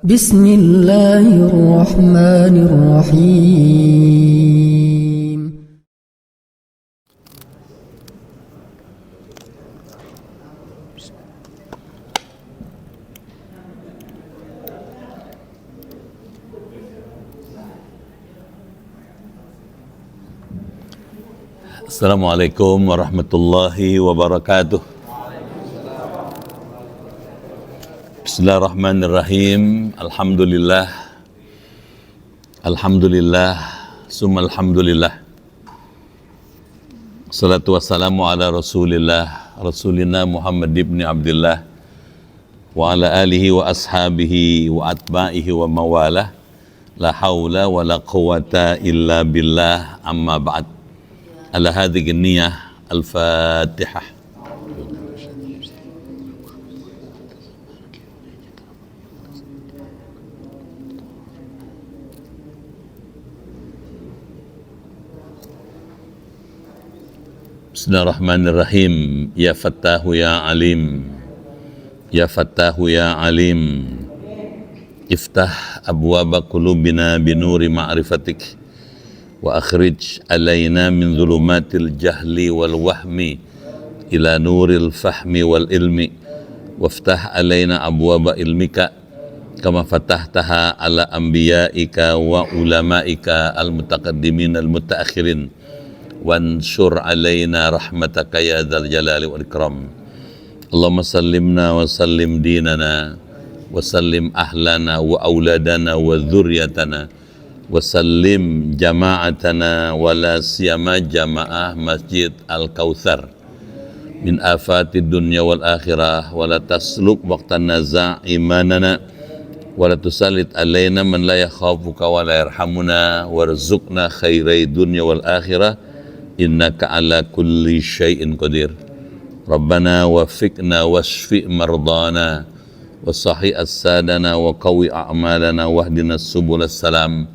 بسم الله الرحمن الرحيم. Assalamualaikum warahmatullahi wabarakatuh. Bismillahirrahmanirrahim. Alhamdulillah, summa alhamdulillah. Salatu wassalamu ala rasulina Muhammad ibn Abdullah wa ala alihi wa ashabihi wa atba'ihi wa mawalah. La hawla wa la quwata illa billah, amma ba'd. Ala hadhihi niyah al-Fatihah. Bismillahirrahmanirrahim. Ya Fattahu ya Alim, Ya Fattahu ya Alim, iftah abwaba qulubina binuri ma'rifatik wa akhrij alaina min dhulumatil jahli wal wahmi ila nuril fahmi wal ilmi waftah alaina abwaba ilmika kama fatahtaha ala anbiyaika wa ulamaika al mutaqaddimin al mutaakhirin wansur alaina rahmataka ya dzal jalali wal ikram. Allahumma sallimna wa sallim dinana wa sallim ahlana wa auladana wa dzurriyyatana wasallim jama'atana wala siyama jama'ah Masjid Al-Kautsar min afatid dunya wal akhirah wala tasluk waqtan naza' imanana wala tusallit alaina man la yakhafuka wala yarhamuna warzuqna khairai dunya wal akhirah innaka ala kulli syai'in qadir. Rabbana wafiqna wasfi mardana wasahi as-sadana wa qawi a'malana wahdina subulas salam.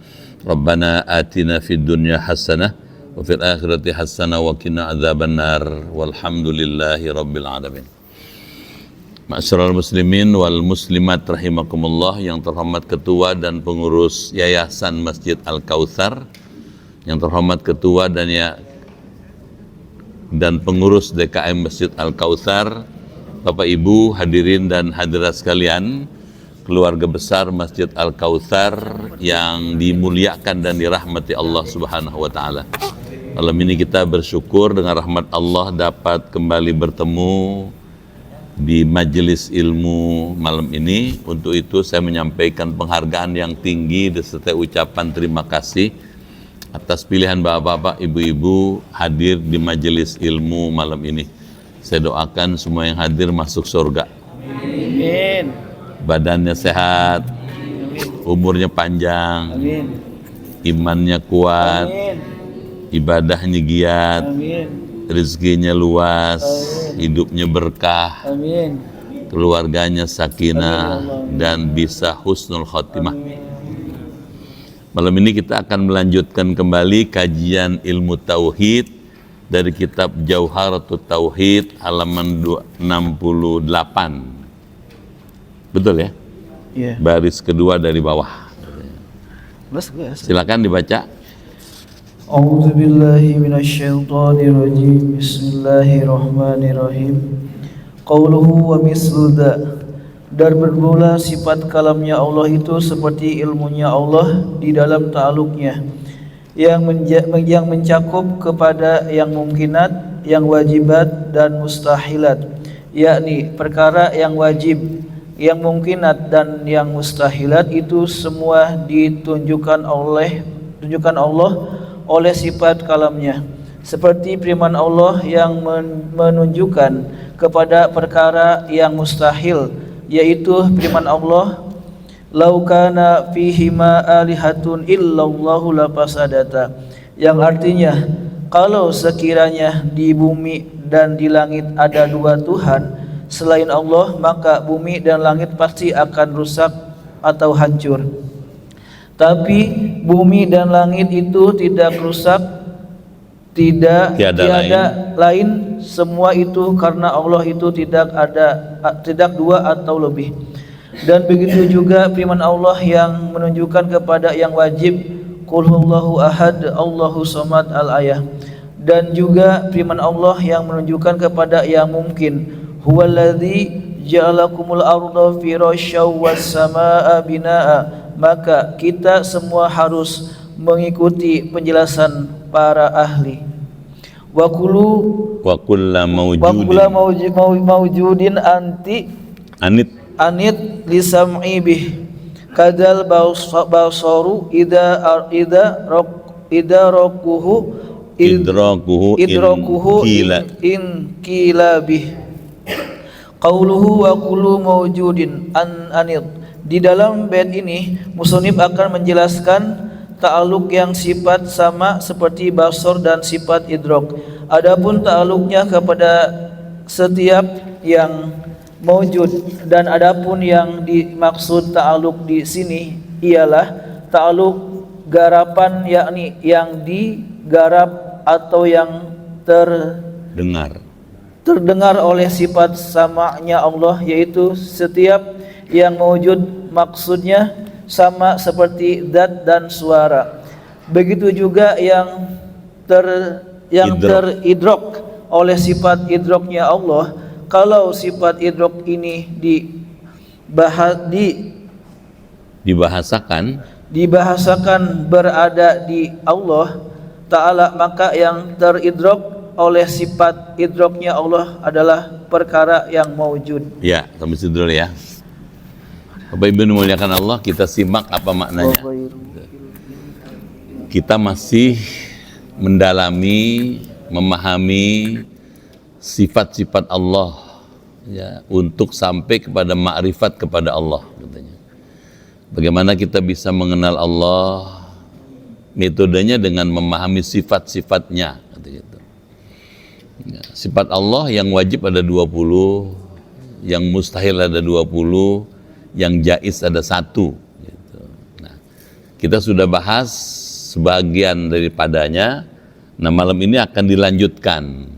Rabbana atina fid dunya hasanah wa fil akhirati hasanah wa qina adzabannar walhamdulillahi rabbil alamin. Ma'asyiral muslimin wal muslimat rahimakumullah, yang terhormat ketua dan pengurus Yayasan Masjid Al-Kautsar, yang terhormat ketua dan pengurus DKM Masjid Al-Kautsar, Bapak Ibu hadirin dan hadirat sekalian, keluarga besar Masjid Al-Kautsar yang dimuliakan dan dirahmati Allah Subhanahu wa taala. Malam ini kita bersyukur dengan rahmat Allah dapat kembali bertemu di majelis ilmu malam ini. Untuk itu saya menyampaikan penghargaan yang tinggi beserta ucapan terima kasih atas pilihan bapak-bapak, ibu-ibu hadir di majelis ilmu malam ini. Saya doakan semua yang hadir masuk surga. Amin. Badannya sehat, umurnya panjang, amin. Imannya kuat, amin. Ibadahnya giat, amin. Rezekinya luas, amin. Hidupnya berkah, amin. Keluarganya sakinah, amin. Dan bisa husnul khotimah. Amin. Malam ini kita akan melanjutkan kembali kajian ilmu tauhid dari kitab Jauharatut Tauhid halaman 68. Betul ya? Yeah. Baris kedua dari bawah. Silakan dibaca. A'udzubillahi minasyaitonirrajim. Bismillahirrahmanirrahim. Qauluhu wa mislu dza. Dan bermula sifat kalamnya Allah itu seperti ilmunya Allah di dalam ta'aluknya yang mencakup kepada yang mungkinat, yang wajibat dan mustahilat, yakni perkara yang wajib, yang mungkinat dan yang mustahilat itu semua ditunjukkan Allah oleh sifat kalamnya, seperti firman Allah yang menunjukkan kepada perkara yang mustahil, yaitu firman Allah, "Lau kana fihima alihatun illallahu lafasadata," yang artinya kalau sekiranya di bumi dan di langit ada dua Tuhan selain Allah, maka bumi dan langit pasti akan rusak atau hancur. Tapi bumi dan langit itu tidak rusak, tiada lain, semua itu karena Allah itu tidak dua atau lebih. Dan begitu juga firman Allah yang menunjukkan kepada yang wajib, qul huwallahu ahad Allahu samad al-ayah. Dan juga firman Allah yang menunjukkan kepada yang mungkin, huwallazi ja'alakumul arda firasyaw was samaa binaa. Maka kita semua harus mengikuti penjelasan para ahli. Wa kullu mawjudin anit lisam'i bih kadal basaru idrakuhu in kila bih. Qauluhu wa kullu mawjudin anid. Di dalam bait ini musannif akan menjelaskan ta'aluk yang sifat sama seperti basar dan sifat idrak. Adapun ta'aluknya kepada setiap yang mawjud, dan adapun yang dimaksud ta'aluk di sini ialah ta'aluk garapan, yakni yang digarap atau yang terdengar oleh sifat samanya Allah, yaitu setiap yang mewujud maksudnya sama seperti zat dan suara. Begitu juga yang teridrok oleh sifat idroknya Allah. Kalau sifat idrok ini dibahasakan berada di Allah Ta'ala, maka yang teridrok oleh sifat idroknya Allah adalah perkara yang mewujud. Ya, sampai situ dulu ya. Bapak Ibu dimuliakan Allah, kita simak apa maknanya. Kita masih mendalami, memahami sifat-sifat Allah ya, untuk sampai kepada ma'rifat kepada Allah katanya. Bagaimana kita bisa mengenal Allah? Metodenya dengan memahami sifat-sifatnya gitu. Ya, sifat Allah yang wajib ada 20, yang mustahil ada 20, yang jaiz ada 1 gitu. Nah, kita sudah bahas sebagian daripadanya. Nah, malam ini akan dilanjutkan.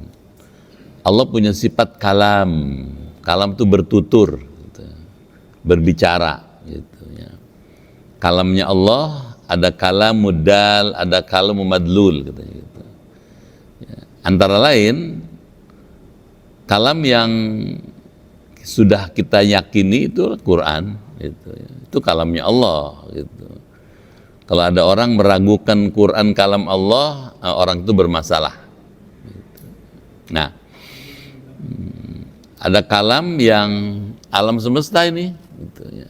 Allah punya sifat kalam. Kalam itu bertutur gitu, berbicara gitu ya. Kalamnya Allah ada kalam mudal, ada kalam madlul gitu, gitu. Ya. Antara lain kalam yang sudah kita yakini itu Quran gitu ya. Itu kalamnya Allah gitu. Kalau ada orang meragukan Quran kalam Allah, orang itu bermasalah gitu. Nah, ada kalam yang alam semesta ini gitu ya.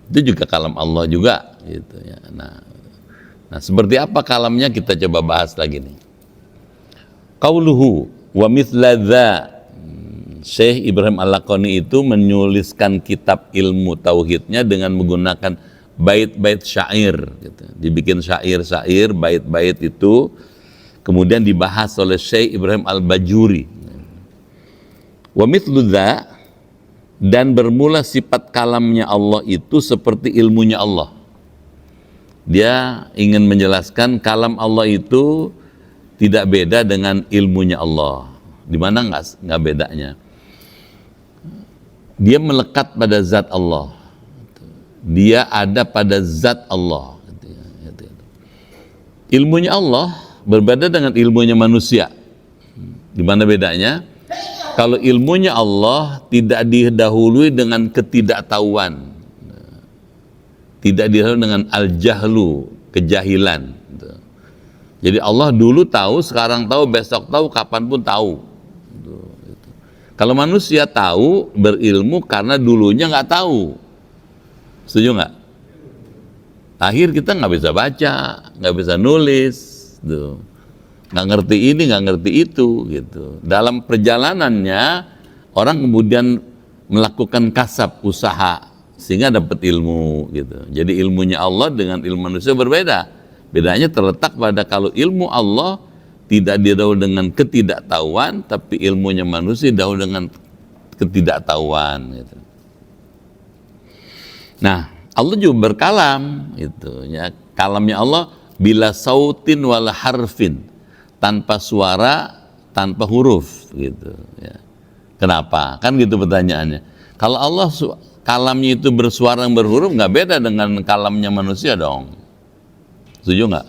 Itu juga kalam Allah juga gitu ya. Nah, seperti apa kalamnya kita coba bahas lagi nih. Qauluhu wa mithla dza. Syekh Ibrahim Al-Laqani itu menuliskan kitab ilmu tauhidnya dengan menggunakan bait-bait syair gitu. Dibikin syair-syair, bait-bait itu kemudian dibahas oleh Syekh Ibrahim Al-Bajuri. Wa mithlu dza, dan bermula sifat kalamnya Allah itu seperti ilmunya Allah. Dia ingin menjelaskan kalam Allah itu tidak beda dengan ilmunya Allah. Di mana nggak bedanya? Dia melekat pada zat Allah. Dia ada pada zat Allah. Ilmunya Allah berbeda dengan ilmunya manusia. Di mana bedanya? Kalau ilmunya Allah tidak didahului dengan ketidaktahuan, tidak didahului dengan al-jahlu, kejahilan. Jadi Allah dulu tahu, sekarang tahu, besok tahu, kapanpun tahu. Kalau manusia tahu, berilmu karena dulunya nggak tahu. Setuju nggak? Akhir kita nggak bisa baca, nggak bisa nulis, tuh. Nggak ngerti ini, nggak ngerti itu, gitu. Dalam perjalanannya, orang kemudian melakukan kasab, usaha, sehingga dapat ilmu, gitu. Jadi ilmunya Allah dengan ilmu manusia berbeda. Bedanya terletak pada kalau ilmu Allah tidak didahului dengan ketidaktahuan, tapi ilmunya manusia didahului dengan ketidaktahuan. Gitu. Nah, Allah juga berkalam, itu ya. Kalamnya Allah bila sautin wal harfin, tanpa suara, tanpa huruf, gitu. Ya. Kenapa? Kan gitu pertanyaannya. Kalau Allah kalamnya itu bersuara yang berhuruf, nggak beda dengan kalamnya manusia dong. Setuju nggak?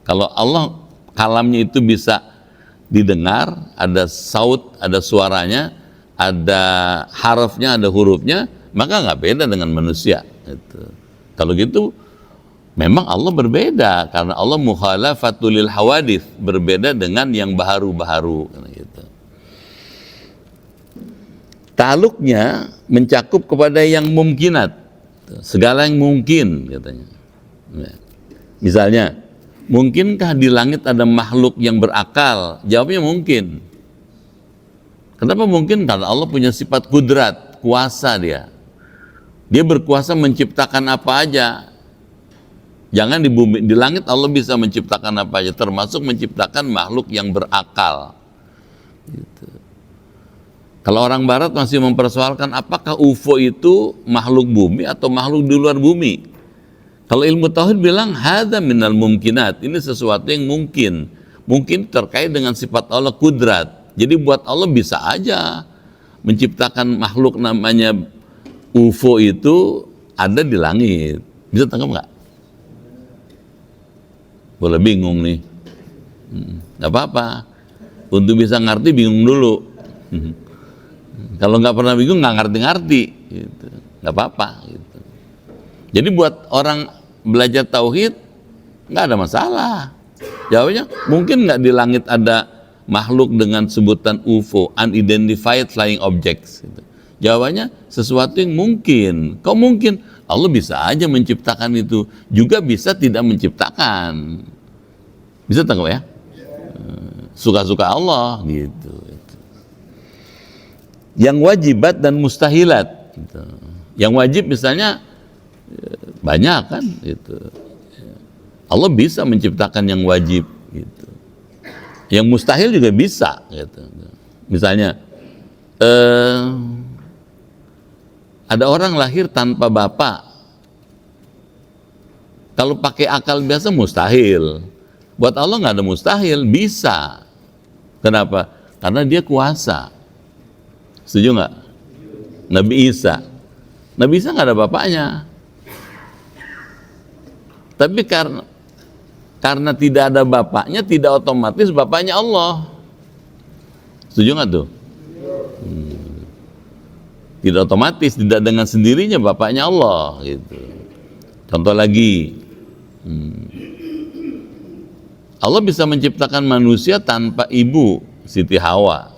Kalau Allah kalamnya itu bisa didengar, ada saut, ada suaranya, ada harafnya, ada hurufnya, maka nggak beda dengan manusia. Gitu. Kalau gitu, memang Allah berbeda karena Allah mukhalafatul lil hawadits, berbeda dengan yang baharu-baharu. Gitu. Ta'aluknya mencakup kepada yang mungkinat, segala yang mungkin katanya. Misalnya, mungkinkah di langit ada makhluk yang berakal? Jawabnya mungkin. Kenapa mungkin? Karena Allah punya sifat kudrat, kuasa dia. Dia berkuasa menciptakan apa aja. Jangan di bumi, di langit Allah bisa menciptakan apa aja, termasuk menciptakan makhluk yang berakal. Gitu. Kalau orang barat masih mempersoalkan apakah UFO itu makhluk bumi atau makhluk di luar bumi. Kalau ilmu tauhid bilang hadza minal mumkinat, ini sesuatu yang mungkin. Mungkin terkait dengan sifat Allah kudrat. Jadi buat Allah bisa aja menciptakan makhluk namanya UFO itu ada di langit. Bisa tangkap nggak? Boleh bingung nih. Nggak apa-apa. Untuk bisa ngerti bingung dulu. Kalau nggak pernah bingung nggak ngerti-ngerti. Gitu. Nggak apa-apa. Gitu. Jadi buat orang belajar tauhid nggak ada masalah. Jawabnya mungkin nggak di langit ada makhluk dengan sebutan UFO, unidentified flying objects. Gitu. Jawabannya sesuatu yang mungkin. Kok mungkin? Allah bisa aja menciptakan itu, juga bisa tidak menciptakan. Bisa tangkap ya? Suka-suka Allah gitu. Yang wajibat dan mustahilat. Gitu. Yang wajib misalnya banyak kan, gitu. Allah bisa menciptakan yang wajib, gitu. Yang mustahil juga bisa, gitu. Misalnya ada orang lahir tanpa bapak. Kalau pakai akal biasa mustahil. Buat Allah nggak ada mustahil, bisa. Kenapa? Karena dia kuasa. Setuju nggak? Nabi Isa. Nabi Isa nggak ada bapaknya. Tapi karena tidak ada bapaknya, tidak otomatis bapaknya Allah. Setuju nggak tuh? Tidak otomatis, tidak dengan sendirinya bapaknya Allah gitu. Contoh lagi, Allah bisa menciptakan manusia tanpa ibu, Siti Hawa.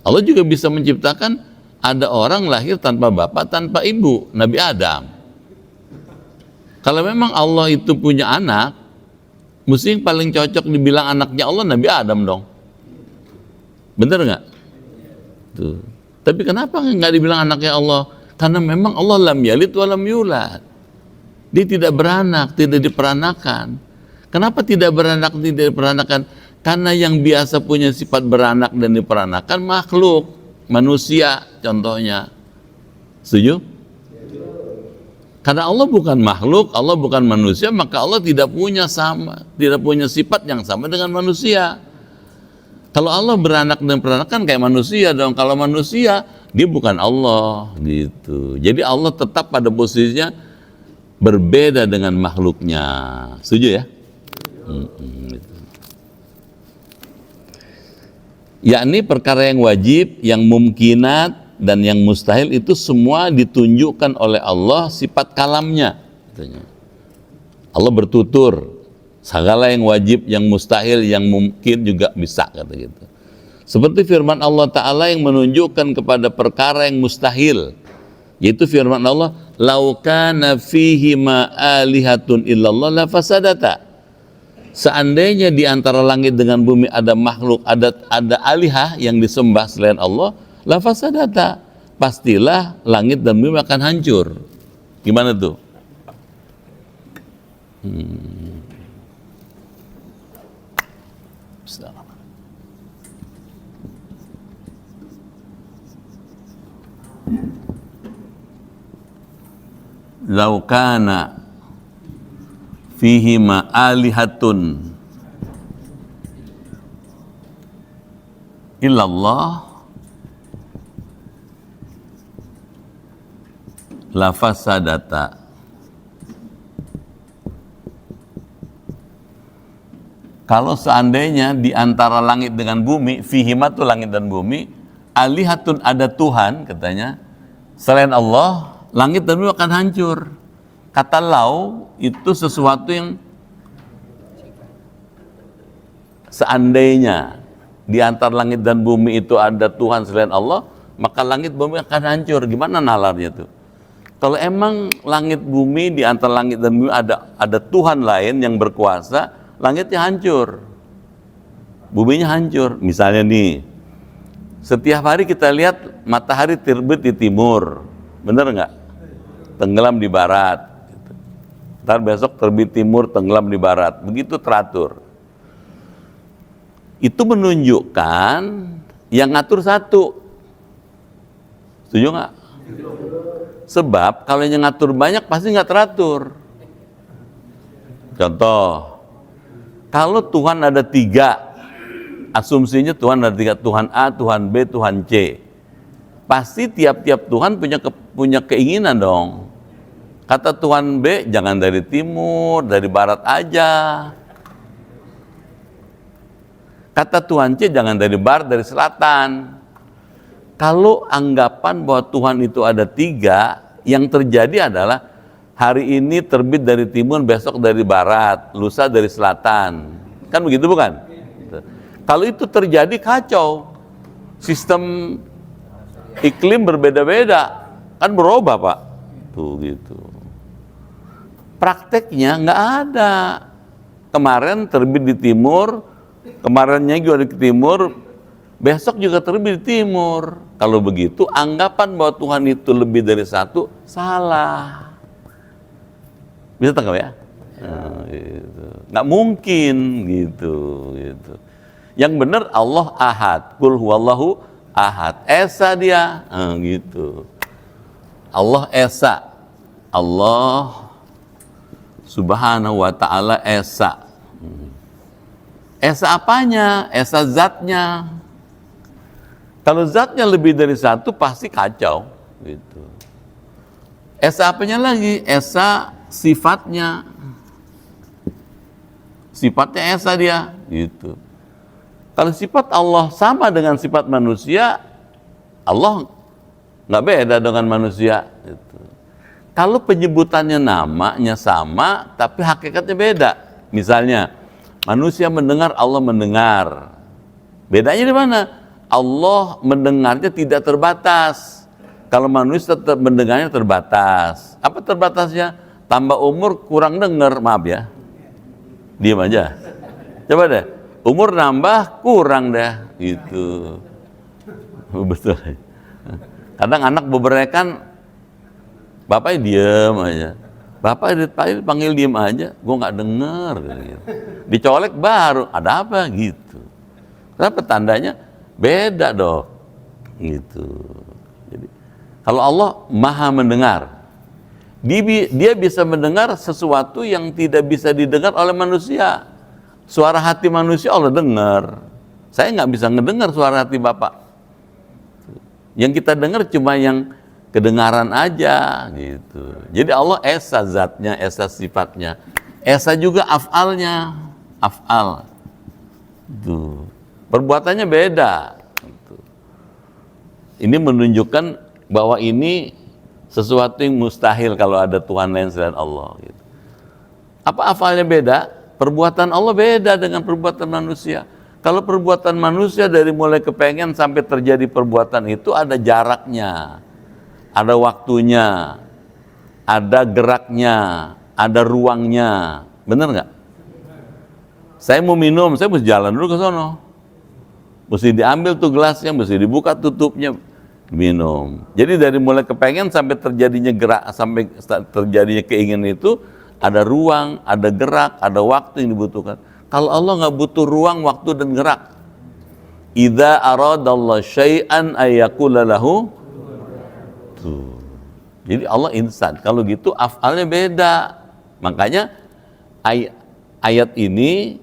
Allah juga bisa menciptakan ada orang lahir tanpa bapak, tanpa ibu, Nabi Adam. Kalau memang Allah itu punya anak, mesti yang paling cocok dibilang anaknya Allah Nabi Adam dong. Bener nggak? Tuh. Tapi kenapa nggak dibilang anaknya Allah? Karena memang Allah lam yalid wa lam yulad. Dia tidak beranak, tidak diperanakan. Kenapa tidak beranak, tidak diperanakan? Karena yang biasa punya sifat beranak dan diperanakan makhluk, manusia contohnya. Setuju? Karena Allah bukan makhluk, Allah bukan manusia, maka Allah tidak punya sifat yang sama dengan manusia. Kalau Allah beranak dan peranakan kayak manusia dong. Kalau manusia, dia bukan Allah gitu. Jadi Allah tetap pada posisinya berbeda dengan makhluknya. Setuju ya? Gitu. Yakni perkara yang wajib, yang mumkinat, dan yang mustahil itu semua ditunjukkan oleh Allah sifat kalamnya. Allah bertutur. Segala yang wajib, yang mustahil, yang mungkin juga bisa kata gitu. Seperti firman Allah Ta'ala yang menunjukkan kepada perkara yang mustahil, yaitu firman Allah, "Lau kana fihi ma alihatun illallah la fasadata." Seandainya di antara langit dengan bumi ada makhluk, ada alihah yang disembah selain Allah, la fasadata. Pastilah langit dan bumi akan hancur. Gimana tuh? Lau kana fihi ma alihatun illallah lafasadata. Kalau seandainya di antara langit dengan bumi, fihima tuh langit dan bumi, alihatun ada Tuhan katanya, selain Allah, langit dan bumi akan hancur. Kata lau itu sesuatu yang seandainya di antara langit dan bumi itu ada Tuhan selain Allah, maka langit bumi akan hancur. Gimana nalarnya tuh? Kalau emang langit bumi, di antara langit dan bumi ada Tuhan lain yang berkuasa, langitnya hancur, buminya hancur. Misalnya nih, setiap hari kita lihat matahari terbit di timur, bener nggak? Tenggelam di barat. Ntar besok terbit timur, tenggelam di barat. Begitu teratur. Itu menunjukkan yang ngatur satu. Setuju nggak? Sebab kalau yang ngatur banyak pasti nggak teratur. Contoh, kalau Tuhan ada 3, asumsinya Tuhan ada 3, Tuhan A, Tuhan B, Tuhan C. Pasti tiap-tiap Tuhan punya keinginan dong. Kata Tuhan B, jangan dari timur, dari barat aja. Kata Tuhan C, jangan dari barat, dari selatan. Kalau anggapan bahwa Tuhan itu ada 3, yang terjadi adalah hari ini terbit dari timur, besok dari barat, lusa dari selatan. Kan begitu bukan? Kalau itu terjadi kacau. Sistem iklim berbeda-beda. Kan berubah, Pak. Tuh gitu. Prakteknya nggak ada. Kemarin terbit di timur, kemarinnya juga di timur, besok juga terbit di timur. Kalau begitu, anggapan bahwa Tuhan itu lebih dari satu, salah. Bisa tangkap ya? Nah, gitu. Nggak mungkin gitu. Yang benar Allah ahad, kul huwallahu ahad, esa dia, gitu. Allah esa, Allah subhanahu wa ta'ala esa. Esa apanya? Esa zatnya. Kalau zatnya lebih dari satu pasti kacau, gitu. Esa apanya lagi? Esa sifatnya esa dia, gitu. Kalau sifat Allah sama dengan sifat manusia, Allah nggak beda dengan manusia, gitu. Kalau penyebutannya namanya sama tapi hakikatnya beda, misalnya manusia mendengar, Allah mendengar, bedanya di mana? Allah mendengarnya tidak terbatas, kalau manusia tetap mendengarnya terbatas. Apa terbatasnya? Tambah umur kurang dengar, maaf ya, diam aja. Coba deh, umur nambah kurang deh, gitu. Betul. Kadang anak beberekan, bapaknya diem aja. Bapak dipanggil diem aja, gue nggak denger. Gitu. Dicolek baru, ada apa gitu. Kenapa? Tandanya beda dong, gitu. Jadi, kalau Allah maha mendengar, dia bisa mendengar sesuatu yang tidak bisa didengar oleh manusia. Suara hati manusia Allah dengar. Saya nggak bisa ngedengar suara hati Bapak. Yang kita dengar cuma yang kedengaran aja, gitu. Jadi Allah esa zatnya, esa sifatnya, esa juga af'alnya, af'al. Tuh. Perbuatannya beda. Gitu. Ini menunjukkan bahwa ini sesuatu yang mustahil kalau ada Tuhan lain selain Allah. Gitu. Apa afalnya beda? Perbuatan Allah beda dengan perbuatan manusia. Kalau perbuatan manusia dari mulai kepengen sampai terjadi perbuatan itu ada jaraknya, ada waktunya, ada geraknya, ada ruangnya. Bener nggak? Saya mau minum, saya mesti jalan dulu ke sono. Mesti diambil tuh gelasnya, mesti dibuka tutupnya, minum. Jadi dari mulai kepengen sampai terjadinya gerak, sampai terjadinya keinginan itu ada ruang, ada gerak, ada waktu yang dibutuhkan. Kalau Allah nggak butuh ruang, waktu dan gerak. Idza aradallahu syai'an ayyaqula lahu. Tuh. Jadi Allah instan. Kalau gitu af'alnya beda. Makanya ayat ini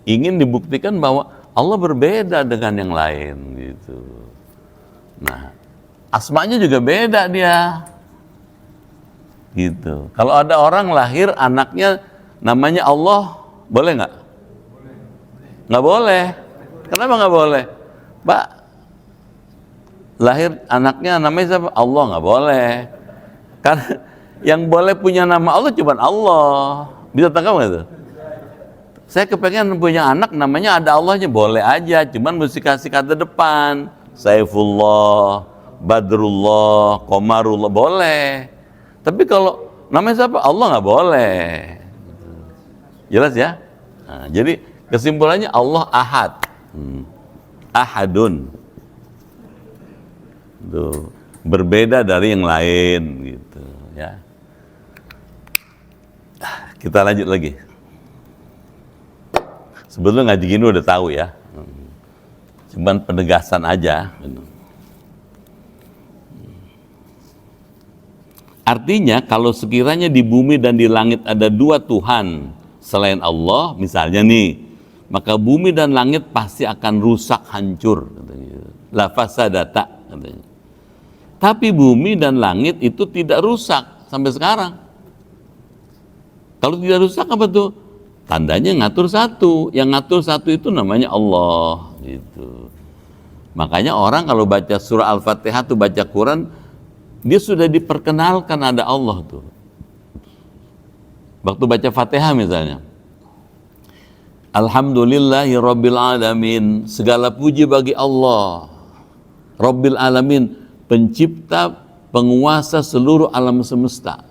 ingin dibuktikan bahwa Allah berbeda dengan yang lain gitu. Nah, asmanya juga beda dia. Gitu. Kalau ada orang lahir anaknya namanya Allah, boleh nggak? Nggak boleh. Kenapa nggak boleh? Pak, lahir anaknya namanya siapa? Allah, nggak boleh. Karena yang boleh punya nama Allah cuma Allah. Bisa tangkap nggak tuh? Saya kepengen punya anak namanya ada Allahnya, boleh aja, cuman mesti kasih kata depan. Saifullah, Badrullah, Komarullah, boleh. Tapi kalau namanya siapa? Allah nggak boleh. Jelas ya? Nah, jadi kesimpulannya Allah Ahad. Ahadun. Tuh, berbeda dari yang lain gitu ya. Kita lanjut lagi. Sebetulnya ngaji gini udah tahu ya. Cuman penegasan aja. Artinya kalau sekiranya di bumi dan di langit ada dua Tuhan selain Allah, misalnya nih, maka bumi dan langit pasti akan rusak, hancur. La fasadata, katanya. Tapi bumi dan langit itu tidak rusak sampai sekarang. Kalau tidak rusak apa tuh? Tandanya ngatur satu. Yang ngatur satu itu namanya Allah. Gitu. Makanya orang kalau baca surah Al-Fatihah tuh baca Quran, dia sudah diperkenalkan ada Allah tuh. Waktu baca Fatihah misalnya, Alhamdulillahi Rabbil Alamin, segala puji bagi Allah Rabbil Alamin, pencipta, penguasa seluruh alam semesta.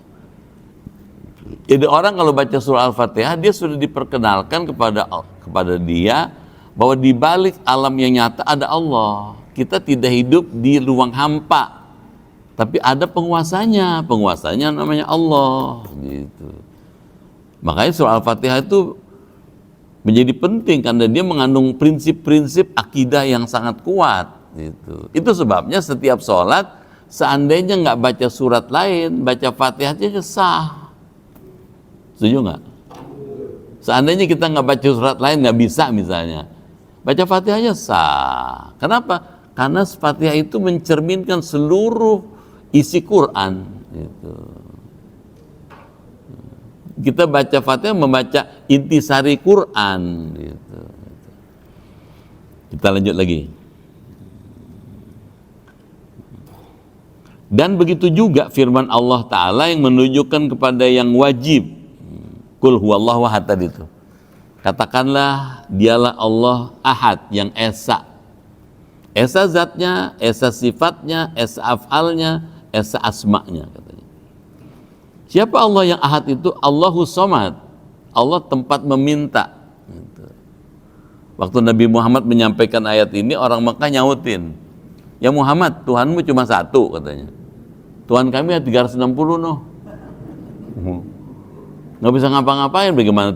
Jadi orang kalau baca surah Al-Fatihah, dia sudah diperkenalkan kepada dia bahwa di balik alam yang nyata ada Allah. Kita tidak hidup di ruang hampa, tapi ada penguasanya. Penguasanya namanya Allah. Gitu. Makanya surah Al-Fatihah itu menjadi penting karena dia mengandung prinsip-prinsip akidah yang sangat kuat. Gitu. Itu sebabnya setiap sholat, seandainya nggak baca surat lain, baca Fatihahnya sah. Setuju nggak? Seandainya kita nggak baca surat lain, nggak bisa misalnya, baca Fatihahnya sah. Kenapa? Karena Fatihah itu mencerminkan seluruh isi Quran. Gitu. Kita baca Fatihah membaca intisari Quran. Gitu. Kita lanjut lagi. Dan begitu juga firman Allah Ta'ala yang menunjukkan kepada yang wajib. Qul huwallahu ahad tadi itu. Katakanlah dialah Allah Ahad yang esa. Esa zatnya, esa sifatnya, esa afalnya, esa asma'nya katanya. Siapa Allah yang Ahad itu? Allahus Somad. Allah tempat meminta. Waktu Nabi Muhammad menyampaikan ayat ini, orang Mekah nyautin, ya Muhammad, Tuhanmu cuma satu katanya. Tuhan kami ada 360 noh. Nggak bisa ngapa-ngapain, bagaimana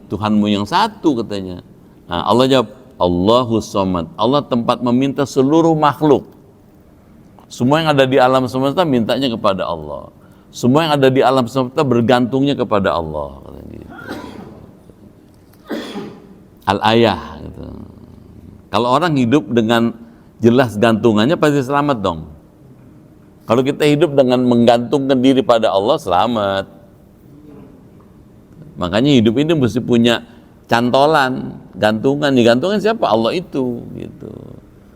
Tuhanmu yang satu katanya. Nah, Allah jawab, Allahus Somad. Allah tempat meminta seluruh makhluk. Semua yang ada di alam semesta mintanya kepada Allah. Semua yang ada di alam semesta bergantungnya kepada Allah. Gitu. Al-ayah. Gitu. Kalau orang hidup dengan jelas gantungannya pasti selamat dong. Kalau kita hidup dengan menggantungkan diri pada Allah, selamat. Makanya hidup ini mesti punya cantolan, gantungan. Digantungan siapa? Allah itu. Gitu.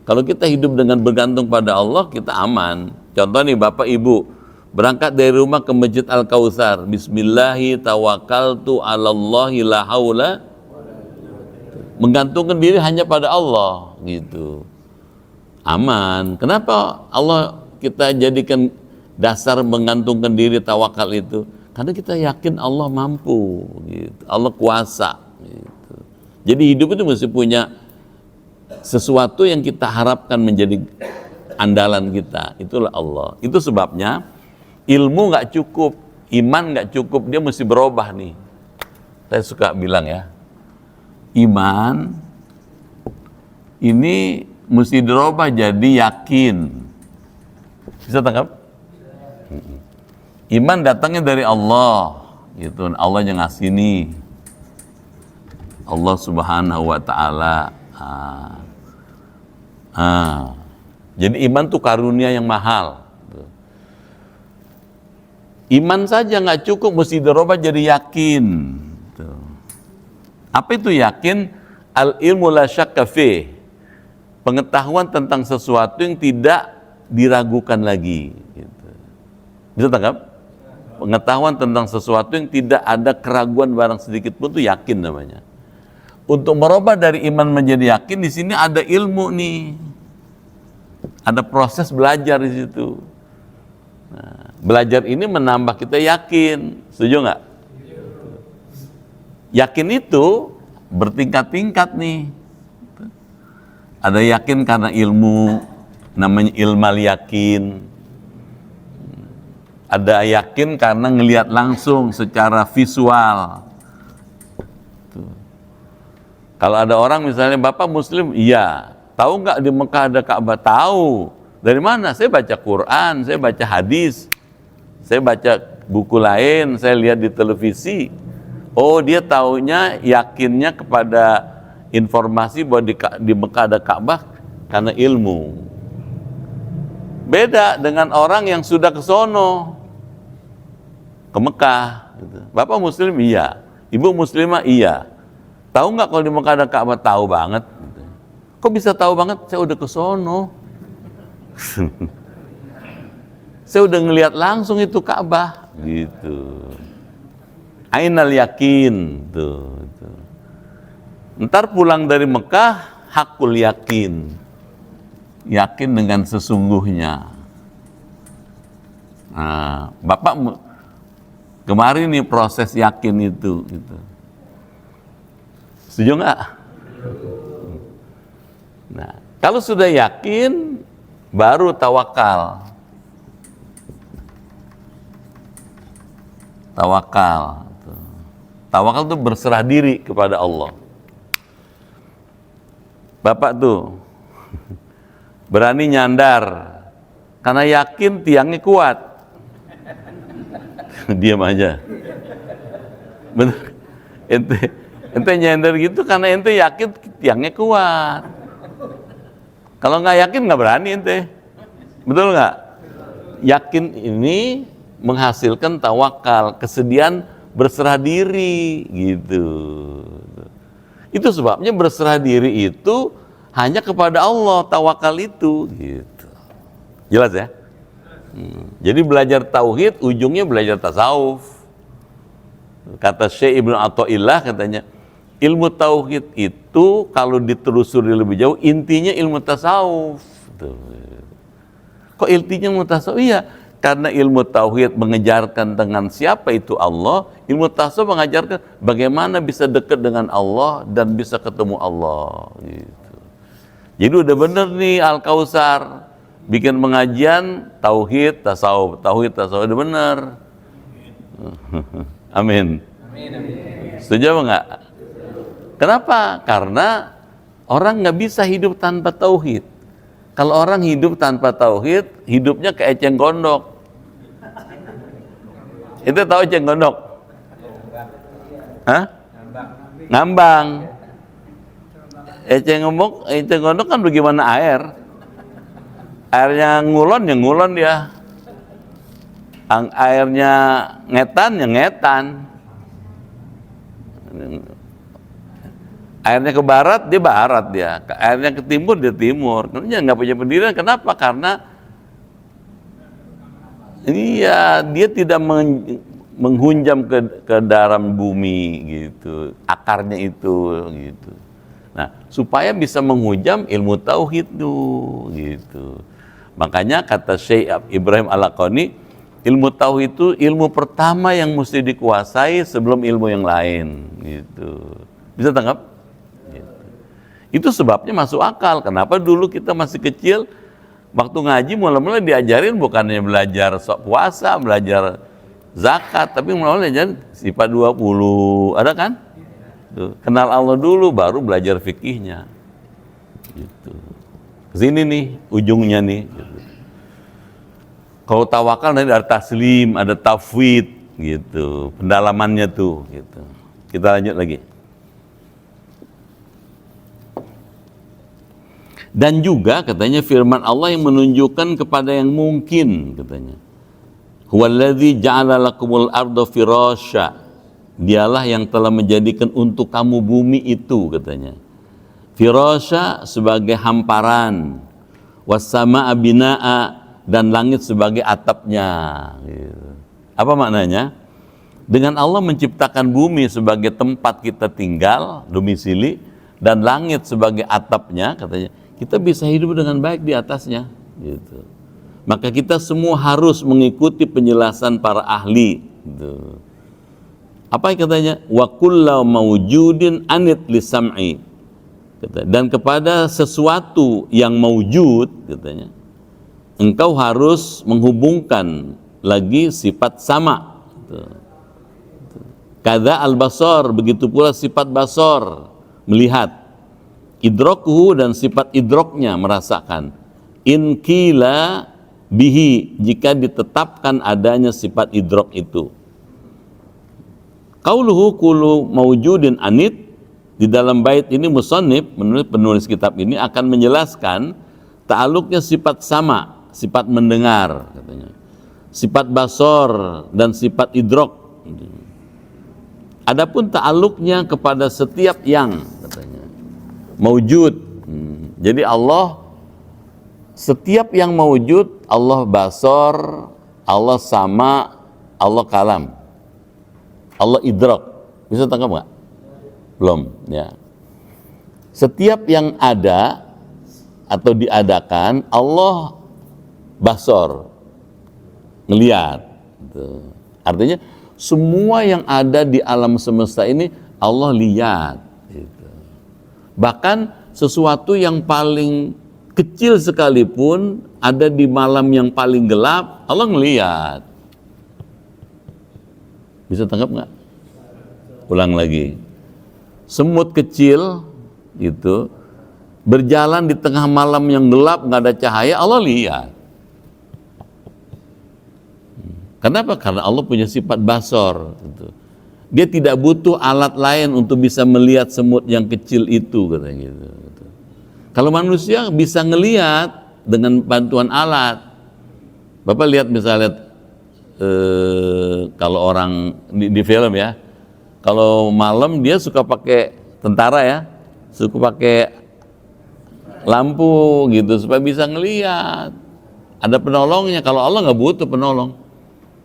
Kalau kita hidup dengan bergantung pada Allah, kita aman. Contoh nih Bapak Ibu, berangkat dari rumah ke Masjid Al-Kautsar. Bismillahi tawakkaltu 'alallahi la haula. Menggantungkan diri hanya pada Allah. Gitu. Aman. Kenapa Allah kita jadikan dasar menggantungkan diri tawakal itu? Karena kita yakin Allah mampu, gitu. Allah kuasa. Gitu. Jadi hidup itu mesti punya sesuatu yang kita harapkan menjadi andalan kita. Itulah Allah. Itu sebabnya ilmu nggak cukup, iman nggak cukup, dia mesti berubah nih. Saya suka bilang ya, iman ini mesti dirubah jadi yakin. Bisa tangkap? Iman datangnya dari Allah, gitu. Allah yang ngasih nih, Allah Subhanahu wa Ta'ala. Jadi iman tuh karunia yang mahal. Iman saja nggak cukup, mesti dirubah jadi yakin. Tuh. Apa itu yakin? Al ilmu la syakka fih. Pengetahuan tentang sesuatu yang tidak diragukan lagi. Gitu. Bisa tangkap? Pengetahuan tentang sesuatu yang tidak ada keraguan barang sedikit pun itu yakin namanya. Untuk merubah dari iman menjadi yakin, di sini ada ilmu nih. Ada proses belajar di situ. Nah, belajar ini menambah kita yakin, setuju nggak? Yakin itu bertingkat-tingkat nih. Ada yakin karena ilmu, namanya ilmal yakin. Ada yakin karena ngelihat langsung secara visual. Tuh. Kalau ada orang misalnya, Bapak Muslim, iya. Tahu nggak di Mekah ada Ka'bah? Tahu. Dari mana? Saya baca Quran, saya baca hadis, saya baca buku lain, saya lihat di televisi. Oh, dia taunya, yakinnya kepada informasi bahwa di Mekah ada Ka'bah karena ilmu. Beda dengan orang yang sudah ke sono, ke Mekah. Gitu. Bapak Muslim? Iya. Ibu Muslimah? Iya. Tahu nggak kalau di Mekah ada Ka'bah? Tahu banget. Gitu. Kok bisa tahu banget? Saya udah ke sono. Saya udah ngelihat langsung itu Ka'bah gitu. Ainal yakin tuh. Ntar pulang dari Mekah hakul yakin. Yakin dengan sesungguhnya. Nah, Bapak kemarin nih proses yakin itu gitu. Setuju nggak? Nah, kalau sudah yakin baru tawakal. Tawakal. Tawakal itu berserah diri kepada Allah. Bapak tuh berani nyandar karena yakin tiangnya kuat. Diam aja. Bener. Ente nyandar gitu karena ente yakin tiangnya kuat. Kalau nggak yakin nggak berani ente, betul nggak? Yakin ini menghasilkan tawakal, kesediaan berserah diri gitu. Itu sebabnya berserah diri itu hanya kepada Allah, tawakal itu gitu. Jelas ya? Jadi belajar tauhid ujungnya belajar tasawuf. Kata Syekh Ibnu Athaillah katanya, ilmu tauhid itu kalau ditelusuri lebih jauh intinya ilmu tasawuf. Kok intinya ilmu tasawuf? Iya, karena ilmu tauhid mengejarkan dengan siapa itu Allah, ilmu tasawuf mengajarkan bagaimana bisa dekat dengan Allah dan bisa ketemu Allah. Gitu. Jadi udah bener nih Al-Kautsar bikin pengajian tauhid tasawuf udah bener. Amin. Setuju apa enggak? Kenapa? Karena orang nggak bisa hidup tanpa tauhid. Kalau orang hidup tanpa tauhid, hidupnya kayak eceng gondok. Itu tahu eceng gondok? Hah? Ngambang. Eceng gondok kan bagaimana air? Airnya ngulon ya ngulon dia. Airnya ngetan ya ngetan. Airnya ke barat dia, airnya ke timur dia timur. Karena nggak punya pendirian. Kenapa? Karena dia tidak menghunjam ke dalam bumi gitu, akarnya itu gitu. Nah, supaya bisa menghunjam ilmu tauhid tuh gitu. Makanya kata Syekh Ibrahim Al-Laqani, ilmu tauhid itu ilmu pertama yang mesti dikuasai sebelum ilmu yang lain gitu. Bisa tangkap? Itu sebabnya masuk akal. Kenapa dulu kita masih kecil, waktu ngaji mula-mula diajarin bukannya belajar puasa, belajar zakat, tapi mula-mula diajarin sifat 20, ada kan? Tuh. Kenal Allah dulu, baru belajar fikihnya. Gitu. Kesini nih, ujungnya nih. Gitu. Kalau tawakal nanti ada taslim, ada tafwid, gitu. Pendalamannya tuh. Gitu. Kita lanjut lagi. Dan juga katanya firman Allah yang menunjukkan kepada yang mungkin katanya. Huwallazi ja'ala lakumul arda firasya. Dialah yang telah menjadikan untuk kamu bumi itu, katanya. Firasya sebagai hamparan, wassama'a bina'a, dan langit sebagai atapnya. Apa maknanya? Dengan Allah menciptakan bumi sebagai tempat kita tinggal, domisili, dan langit sebagai atapnya, katanya, kita bisa hidup dengan baik di atasnya. Gitu. Maka kita semua harus mengikuti penjelasan para ahli. Gitu. Apa yang katanya? Wa kullu mawjudin anit lisam'i. Dan kepada sesuatu yang mawjud, katanya, engkau harus menghubungkan lagi sifat sama. Kada al-basar, begitu pula sifat basar, melihat. Idrokuhu, dan sifat idroknya, merasakan. In kila bihi, jika ditetapkan adanya sifat idrok itu. Qauluhu kullu mawjudin anit, di dalam bait ini musannif, penulis kitab ini akan menjelaskan ta'aluknya sifat sama, sifat mendengar, katanya, sifat basor dan sifat idrok. Adapun ta'aluknya kepada setiap yang, katanya, mawjud. Jadi Allah, setiap yang mawjud, Allah basor, Allah sama, Allah kalam, Allah idrok. Bisa tangkap nggak? Belum, ya. Setiap yang ada atau diadakan, Allah basor, ngelihat. Gitu. Artinya semua yang ada di alam semesta ini Allah lihat. Gitu. Bahkan sesuatu yang paling kecil sekalipun ada di malam yang paling gelap, Allah ngelihat. Bisa tangkap nggak? Ulang lagi. Semut kecil gitu berjalan di tengah malam yang gelap, nggak ada cahaya, Allah lihat. Kenapa? Karena Allah punya sifat basor. Gitu. Dia tidak butuh alat lain untuk bisa melihat semut yang kecil itu, katanya gitu. Kalau manusia bisa ngelihat dengan bantuan alat. Bapak lihat misalnya kalau orang di film ya, kalau malam dia suka pakai tentara ya, suka pakai lampu gitu supaya bisa ngelihat. Ada penolongnya. Kalau Allah nggak butuh penolong,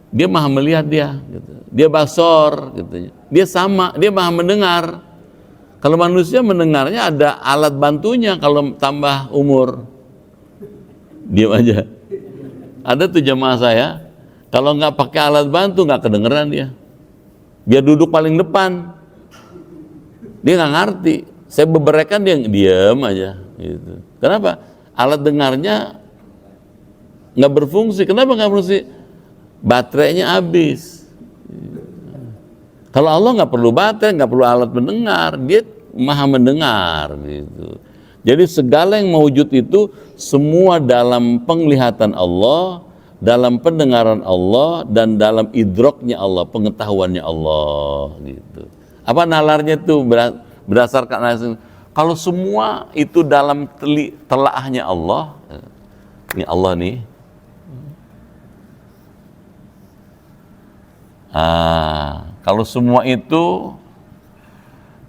dia maha melihat dia. Gitu. Dia basor, gitu. Dia sama, dia maha mendengar. Kalau manusia mendengarnya ada alat bantunya kalau tambah umur. Diam aja. Ada tuh jamaah saya, kalau nggak pakai alat bantu nggak kedengeran dia. Dia duduk paling depan, dia nggak ngerti. Saya beberkan dia diam aja. Gitu. Kenapa? Alat dengarnya nggak berfungsi. Kenapa nggak berfungsi? Baterainya habis. Kalau Allah nggak perlu baterai, nggak perlu alat mendengar, dia maha mendengar. Gitu. Jadi segala yang mewujud itu semua dalam penglihatan Allah, dalam pendengaran Allah, dan dalam idroknya Allah, pengetahuannya Allah. Gitu. Apa nalarnya itu berdasarkan kalau semua itu dalam telaahnya Allah. Ini Allah nih. Kalau semua itu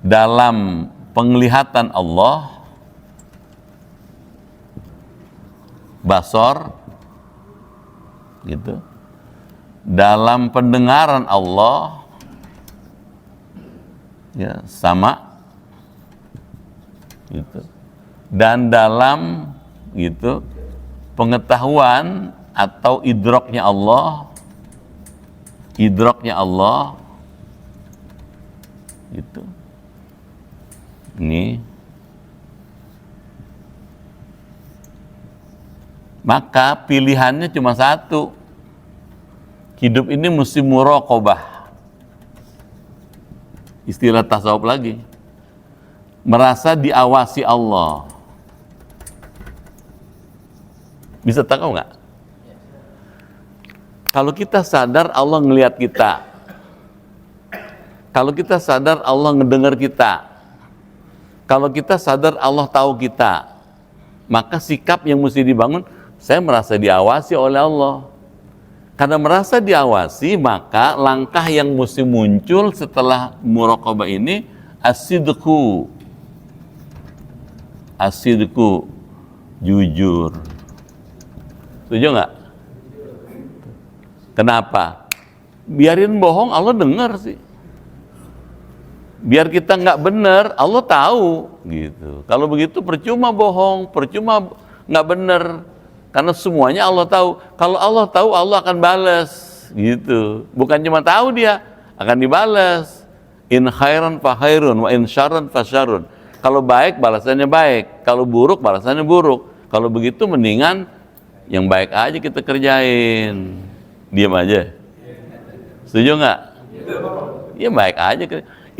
dalam penglihatan Allah, basor, gitu, dalam pendengaran Allah, ya, sama, gitu, dan dalam gitu pengetahuan atau idroknya Allah, gitu. Ini maka pilihannya cuma satu. Hidup ini mesti muraqabah. Istilah tasawuf lagi. Merasa diawasi Allah. Bisa tahu nggak? Kalau kita sadar Allah ngelihat kita, kalau kita sadar Allah ngedengar kita, kalau kita sadar Allah tahu kita, maka sikap yang mesti dibangun, saya merasa diawasi oleh Allah. Karena merasa diawasi, maka langkah yang mesti muncul setelah muraqabah ini as-sidqu. As-sidqu, jujur. Setuju nggak? Kenapa? Biarin bohong, Allah dengar sih. Biar kita nggak benar, Allah tahu gitu. Kalau begitu percuma bohong, percuma nggak benar. Karena semuanya Allah tahu. Kalau Allah tahu, Allah akan balas, gitu. Bukan cuma tahu dia, akan dibalas. In khairan fa khairun, wa in syarran fa syarrun. Kalau baik, balasannya baik. Kalau buruk, balasannya buruk. Kalau begitu mendingan yang baik aja kita kerjain. Diam aja. Setuju nggak? Ya baik aja.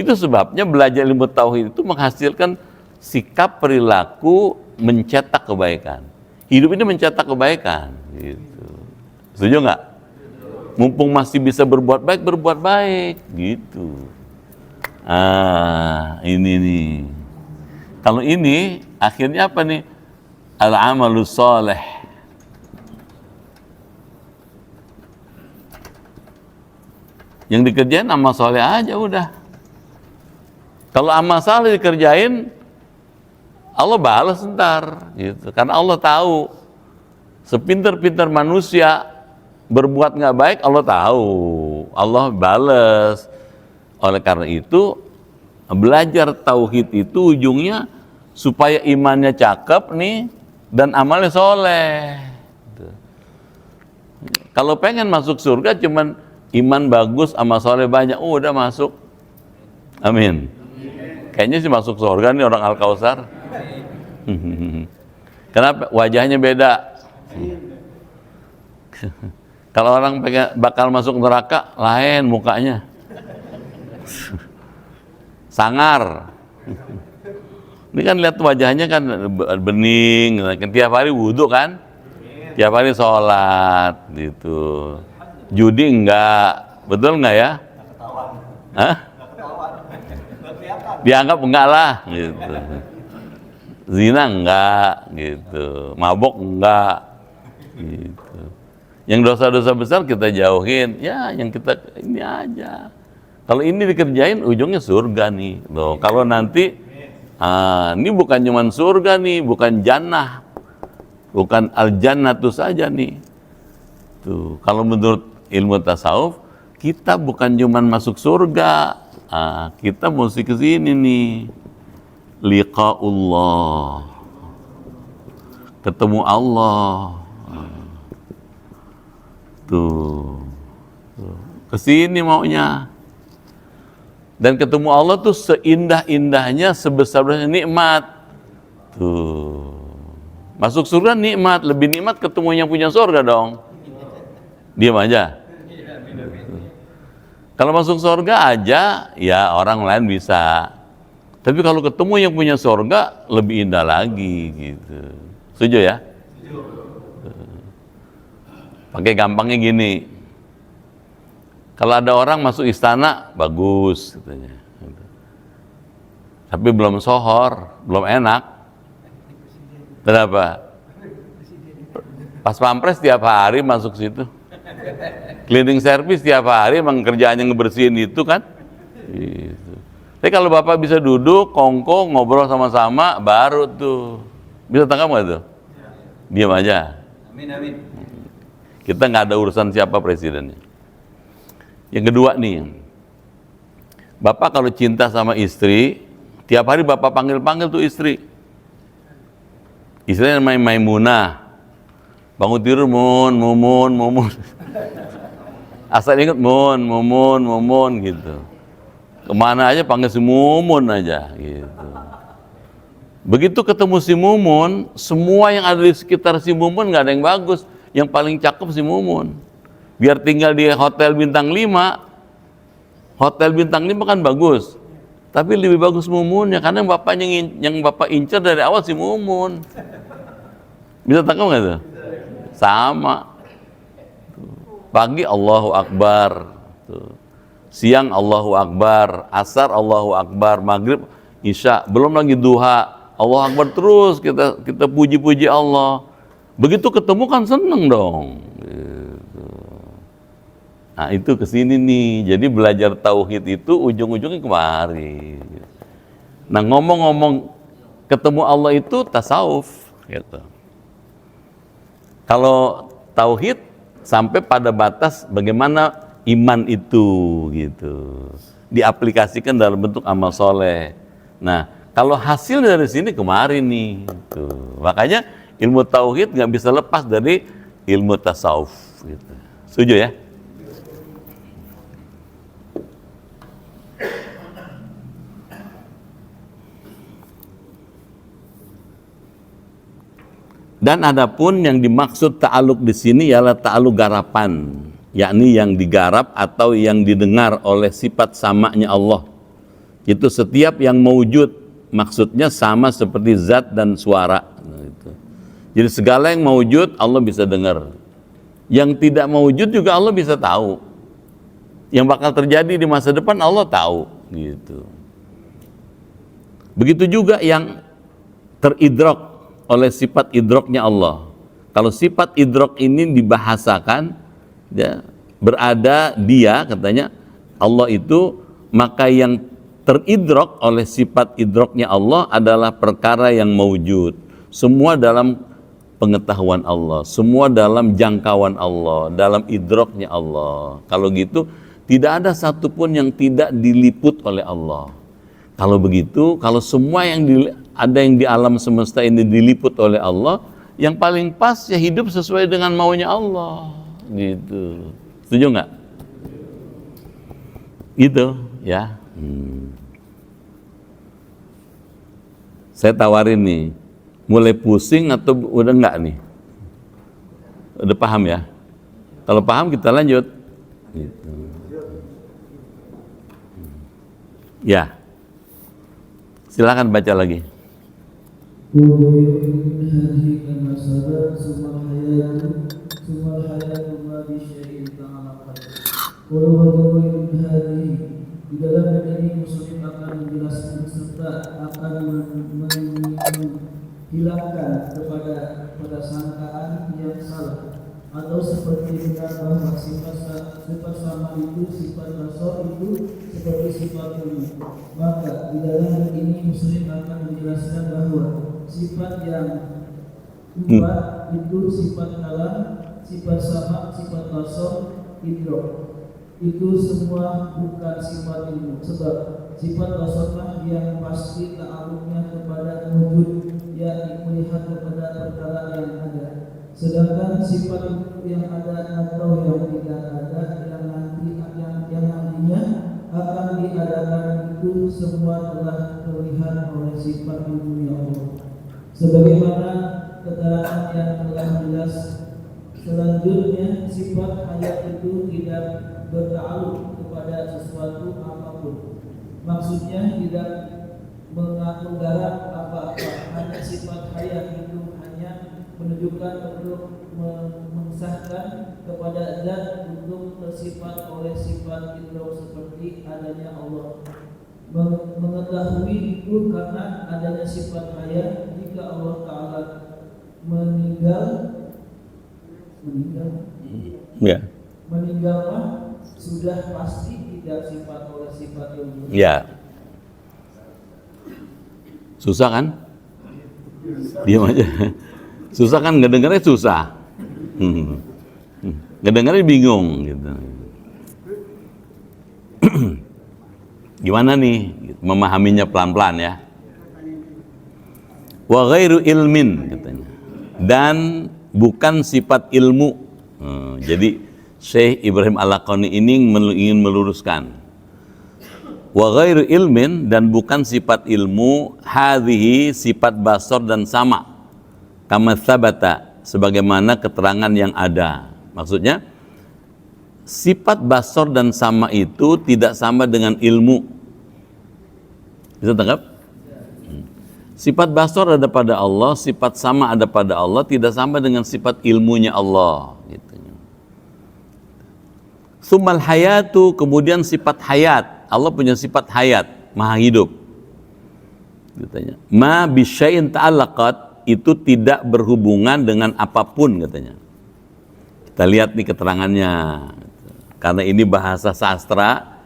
Itu sebabnya belajar ilmu tauhid itu menghasilkan sikap perilaku mencetak kebaikan. Hidup ini mencetak kebaikan, gitu. Setuju nggak? Mumpung masih bisa berbuat baik, gitu. Ini nih. Kalau ini akhirnya apa nih? Al-amalus soleh. Yang dikerjain amal soleh aja udah. Kalau amal saleh dikerjain, Allah balas ntar, gitu. Karena Allah tahu, sepintar-pintar manusia berbuat nggak baik, Allah tahu, Allah balas. Oleh karena itu, belajar tauhid itu ujungnya supaya imannya cakep nih dan amalnya soleh. Kalau pengen masuk surga, cuman iman bagus, amal soleh banyak, udah masuk. Amin. Kayaknya sih masuk surga nih orang Al-Kausar. Kenapa? Wajahnya beda. Kalau orang bakal masuk neraka, lain mukanya. Sangar. Ini kan lihat wajahnya kan bening, tiap hari wudhu kan, tiap hari sholat, gitu. Judi enggak, betul enggak ya? Hah? Dianggap enggak lah, gitu. Zina enggak, gitu. Mabok enggak, gitu. Yang dosa-dosa besar kita jauhin, ya yang kita ini aja. Kalau ini dikerjain ujungnya surga nih. Loh, kalau nanti ini bukan cuma surga nih, bukan jannah, bukan al-jannatu saja nih. Tuh, kalau menurut ilmu tasawuf, kita bukan cuma masuk surga, kita mesti ke sini nih. Liqa'ullah, ketemu Allah. Tuh, kesini maunya. Dan ketemu Allah tuh seindah-indahnya, sebesar-besarnya nikmat. Tuh, masuk surga nikmat, lebih nikmat ketemu yang punya surga dong. Diam aja. Kalau masuk surga aja, ya orang lain bisa. Tapi kalau ketemu yang punya surga, lebih indah lagi, gitu. Setuju ya? Pakai gampangnya gini. Kalau ada orang masuk istana, bagus, katanya. Tapi belum sohor, belum enak. Kenapa? Pas pampres tiap hari masuk situ. Cleaning service tiap hari, emang kerjaannya ngebersihin itu kan. Gitu. Tapi kalau Bapak bisa duduk, kongko, ngobrol sama-sama, baru tuh. Bisa tangkap nggak tuh? Diam aja. Amin, amin. Kita nggak ada urusan siapa presidennya. Yang kedua nih, Bapak kalau cinta sama istri, tiap hari Bapak panggil-panggil tuh istri. Istrinya namanya Maimunah. Bangun tidur, mumun. Asal ingat mumun gitu. Kemana aja panggil si Mumun aja gitu. Begitu ketemu si Mumun, semua yang ada di sekitar si Mumun nggak ada yang bagus. Yang paling cakep si Mumun. Biar tinggal di hotel bintang 5, hotel bintang 5 kan bagus. Tapi lebih bagus Mumunnya, karena yang Bapak incer dari awal si Mumun. Bisa tangkap nggak tuh? Sama. Pagi Allahu Akbar. Tuh. Siang Allahu Akbar, asar Allahu Akbar, maghrib, isya, belum lagi duha, Allahu Akbar terus kita puji-puji Allah. Begitu ketemu kan seneng dong. Gitu. Nah, itu kesini nih. Jadi belajar tauhid itu ujung-ujungnya kemari. Nah, ngomong-ngomong ketemu Allah itu tasawuf gitu. Kalau tauhid sampai pada batas bagaimana iman itu gitu. Diaplikasikan dalam bentuk amal soleh. Nah, kalau hasil dari sini kemarin nih gitu. Makanya ilmu tauhid nggak bisa lepas dari ilmu tasawuf gitu. Setuju ya? Dan adapun yang dimaksud ta'aluk di sini ialah ta'aluk garapan, yakni yang digarap atau yang didengar oleh sifat samanya Allah. Itu setiap yang mewujud, maksudnya sama seperti zat dan suara. Jadi segala yang mewujud Allah bisa dengar. Yang tidak mewujud juga Allah bisa tahu. Yang bakal terjadi di masa depan Allah tahu. Gitu. Begitu juga yang teridrok oleh sifat idroknya Allah. Kalau sifat idrok ini dibahasakan, ya, berada dia, katanya Allah itu, maka yang teridrok oleh sifat idroknya Allah adalah perkara yang mewujud. Semua dalam pengetahuan Allah, semua dalam jangkauan Allah, dalam idroknya Allah. Kalau gitu, tidak ada satupun yang tidak diliput oleh Allah. Kalau begitu, kalau semua yang ada yang di alam semesta ini diliput oleh Allah, yang paling pas ya hidup sesuai dengan maunya Allah, gitu. Setuju nggak? Gitu, ya. Saya tawarin nih, mulai pusing atau udah nggak nih? Udah paham ya? Kalau paham kita lanjut. Gitu. Ya. Silakan baca lagi. Di dalam ini muslim akan menjelaskan serta akan menghilangkan pada sangkaan yang salah atau seperti benar bahwa sifat sama itu sifat basar itu seperti sifat ilmu. Maka di dalam ini muslim akan menjelaskan bahwa sifat yang empat itu sifat kalam, sifat sama, sifat basar, idrok. Itu semua bukan sifat ilmu, sebab sifat basarlah yang pasti ta'aluknya kepada wujud, yakni melihat kepada perkara yang ada. Sedangkan sifat yang ada atau yang tidak ada, yang nantinya akan diadakan, itu semua telah terlihat oleh sifat ilmunya Allah. Sebagaimana keterangan yang telah jelas selanjutnya, sifat hayat itu tidak berta'aluk kepada sesuatu apapun. Maksudnya tidak menggarap apa-apa. Hanya sifat hayat itu hanya menunjukkan untuk mengesahkan kepada zat untuk tersifat oleh sifat idrok seperti adanya Allah. Mengetahui itu karena adanya sifat hayat. Jika Allah Ta'ala meninggal sudah pasti tidak sifat oleh sifat ilmu. Ya. Susah kan? Diam aja. Susah kan, ngedengarnya susah. Ngedengarnya bingung gitu. Gimana nih memahaminya pelan-pelan ya? Wa ghairu ilmin katanya. Dan bukan sifat ilmu. Jadi Syekh Ibrahim Al-Laqani ini ingin meluruskan. Wa ghairu ilmin, dan bukan sifat ilmu, hadhihi sifat basar dan sama. Kama tsabata, sebagaimana keterangan yang ada. Maksudnya sifat basar dan sama itu tidak sama dengan ilmu. Bisa tangkap? Sifat basar ada pada Allah, sifat sama ada pada Allah, tidak sama dengan sifat ilmunya Allah. Gitu. Tsummal hayatu, kemudian sifat hayat. Allah punya sifat hayat, maha hidup. Katanya, ma bisyai'in ta'allaqat, itu tidak berhubungan dengan apapun katanya. Kita lihat nih keterangannya. Karena ini bahasa sastra,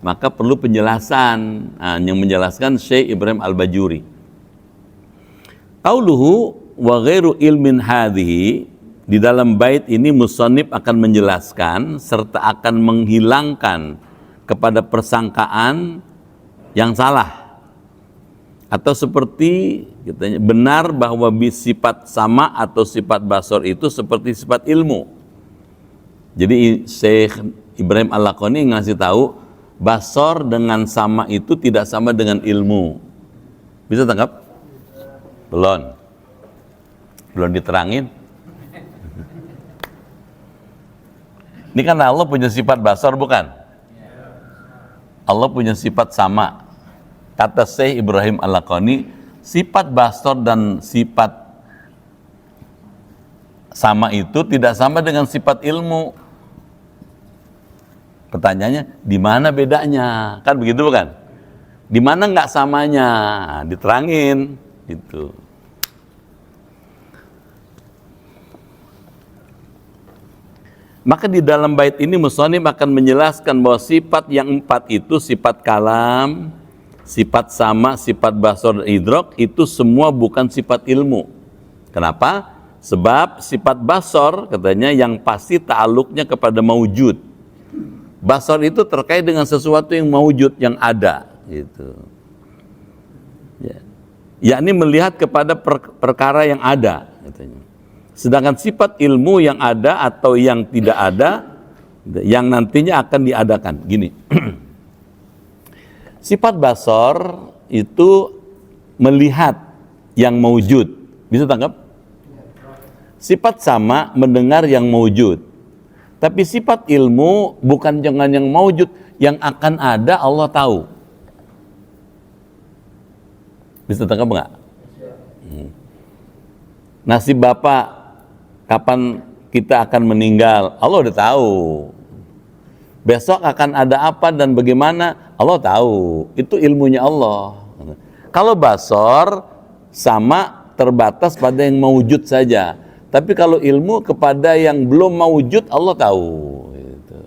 maka perlu penjelasan. Nah, yang menjelaskan Syekh Ibrahim Al-Bajuri. Qauluhu wa ghairu ilmin hadhihi, di dalam bait ini musannif akan menjelaskan serta akan menghilangkan kepada persangkaan yang salah, atau seperti katanya, benar bahwa sifat sama atau sifat basor itu seperti sifat ilmu. Jadi Syekh Ibrahim Al-Laqani ngasih tahu basor dengan sama itu tidak sama dengan ilmu. Bisa tangkap? Belum diterangin. Ini kan Allah punya sifat basor bukan? Allah punya sifat sama. Kata Syekh Ibrahim Al-Laqani, sifat basor dan sifat sama itu tidak sama dengan sifat ilmu. Pertanyaannya, di mana bedanya? Kan begitu bukan? Di mana nggak samanya? Nah, diterangin gitu. Maka di dalam bait ini musannif akan menjelaskan bahwa sifat yang 4 itu, sifat kalam, sifat sama, sifat basor dan idrok, itu semua bukan sifat ilmu. Kenapa? Sebab sifat basor katanya yang pasti ta'aluknya kepada maujud. Basor itu terkait dengan sesuatu yang maujud, yang ada gitu. Ya. Yakni melihat kepada perkara yang ada katanya. Sedangkan sifat ilmu yang ada atau yang tidak ada, yang nantinya akan diadakan. Gini, sifat basor itu melihat yang maujud. Bisa tangkap? Sifat sama mendengar yang maujud. Tapi sifat ilmu bukan jangan yang maujud, yang akan ada Allah tahu. Bisa tangkap nggak? Nasib Bapak kapan kita akan meninggal, Allah udah tahu. Besok akan ada apa dan bagaimana, Allah tahu. Itu ilmunya Allah. Kalau basor sama terbatas pada yang maujud saja. Tapi kalau ilmu kepada yang belum maujud, Allah tahu. Gitu.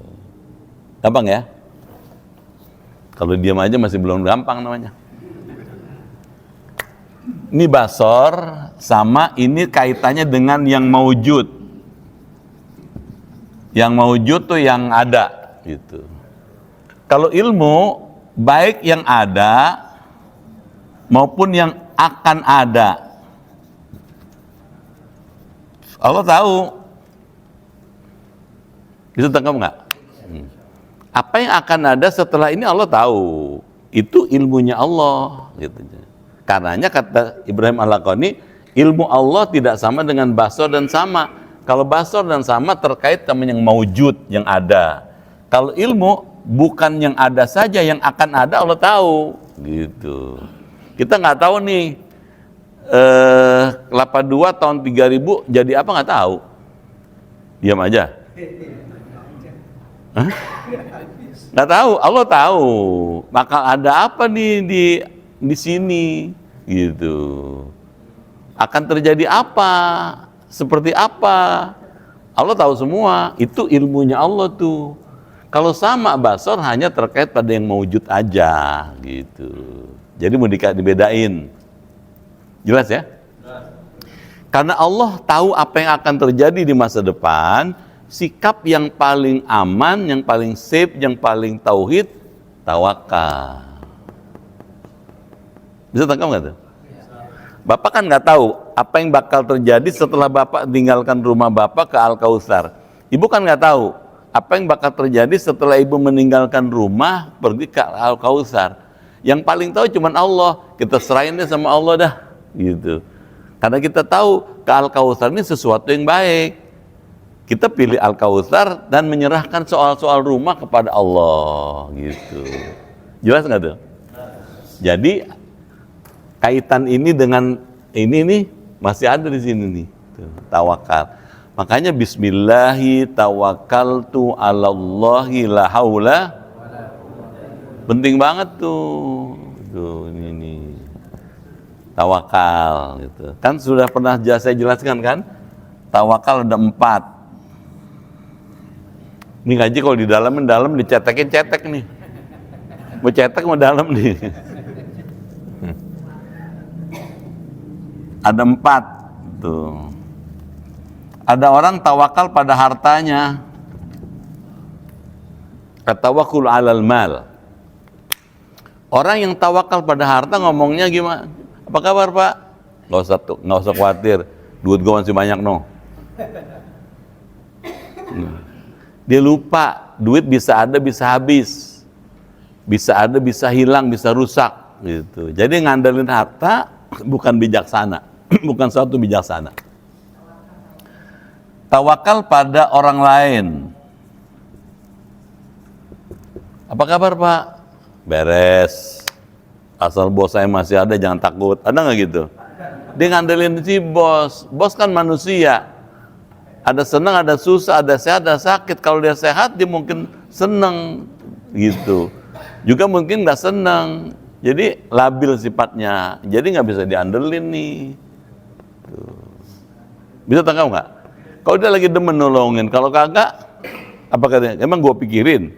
Gampang ya? Kalau diam aja masih belum gampang namanya. Ini basor sama ini kaitannya dengan yang maujud. Yang maujud tuh yang ada gitu. Kalau ilmu baik yang ada maupun yang akan ada, Allah tahu. Bisa tangkap nggak? Apa yang akan ada setelah ini Allah tahu. Itu ilmunya Allah gitu. Karenanya kata Ibrahim Al-Laqani, ilmu Allah tidak sama dengan basor dan sama. Kalau basor dan sama terkait sama yang maujud, yang ada. Kalau ilmu bukan yang ada saja, yang akan ada Allah tahu. Gitu. Kita nggak tahu nih, kelapa 2 tahun 3000 jadi apa nggak tahu. Diam aja. Hah? Nggak tahu, Allah tahu. Maka ada apa nih di sini gitu, akan terjadi apa, seperti apa, Allah tahu semua. Itu ilmunya Allah tuh. Kalau sama basor hanya terkait pada yang maujud aja gitu. Jadi mau dibedain, jelas ya? Karena Allah tahu apa yang akan terjadi di masa depan. Sikap yang paling aman, yang paling safe, yang paling tauhid, tawakal. Bisa tangkap nggak tuh? Bapak kan nggak tahu apa yang bakal terjadi setelah Bapak tinggalkan rumah Bapak ke Al-Kautsar. Ibu kan nggak tahu apa yang bakal terjadi setelah Ibu meninggalkan rumah pergi ke Al-Kautsar. Yang paling tahu cuma Allah. Kita serahin deh sama Allah dah, gitu. Karena kita tahu ke Al-Kautsar ini sesuatu yang baik. Kita pilih Al-Kautsar dan menyerahkan soal-soal rumah kepada Allah, gitu. Jelas nggak tuh? Jadi kaitan ini dengan ini nih masih ada di sini nih, tuh, tawakal. Makanya bismillahi tawakkaltu 'alallahi la haula. Penting banget tuh. Tuh ini. Tawakal gitu. Kan sudah pernah saya jelaskan kan? Tawakal ada 4. Ini ngaji kalau di dalam dicetek nih. Mau cetek mau dalam nih. Ada 4 tuh. Ada orang tawakal pada hartanya. At-tawakkul 'alal mal. Orang yang tawakal pada harta ngomongnya gimana? Apa kabar, Pak? Nggak usah khawatir. Duit gue masih banyak, no. Dia lupa, duit bisa ada, bisa habis. Bisa ada, bisa hilang, bisa rusak gitu. Jadi ngandelin harta bukan bijaksana, bukan suatu bijaksana. Tawakal pada orang lain. Apa kabar, Pak? Beres. Asal bos saya masih ada, jangan takut. Ada nggak gitu? Dia ngandelin si bos. Bos kan manusia. Ada senang, ada susah, ada sehat, ada sakit. Kalau dia sehat, dia mungkin senang gitu. Juga mungkin nggak senang. Jadi labil sifatnya. Jadi nggak bisa diandelin nih. Tuh. Bisa tangkap nggak? Kalau dia lagi demen nolongin, kalau kagak, apa katanya? Emang gua pikirin,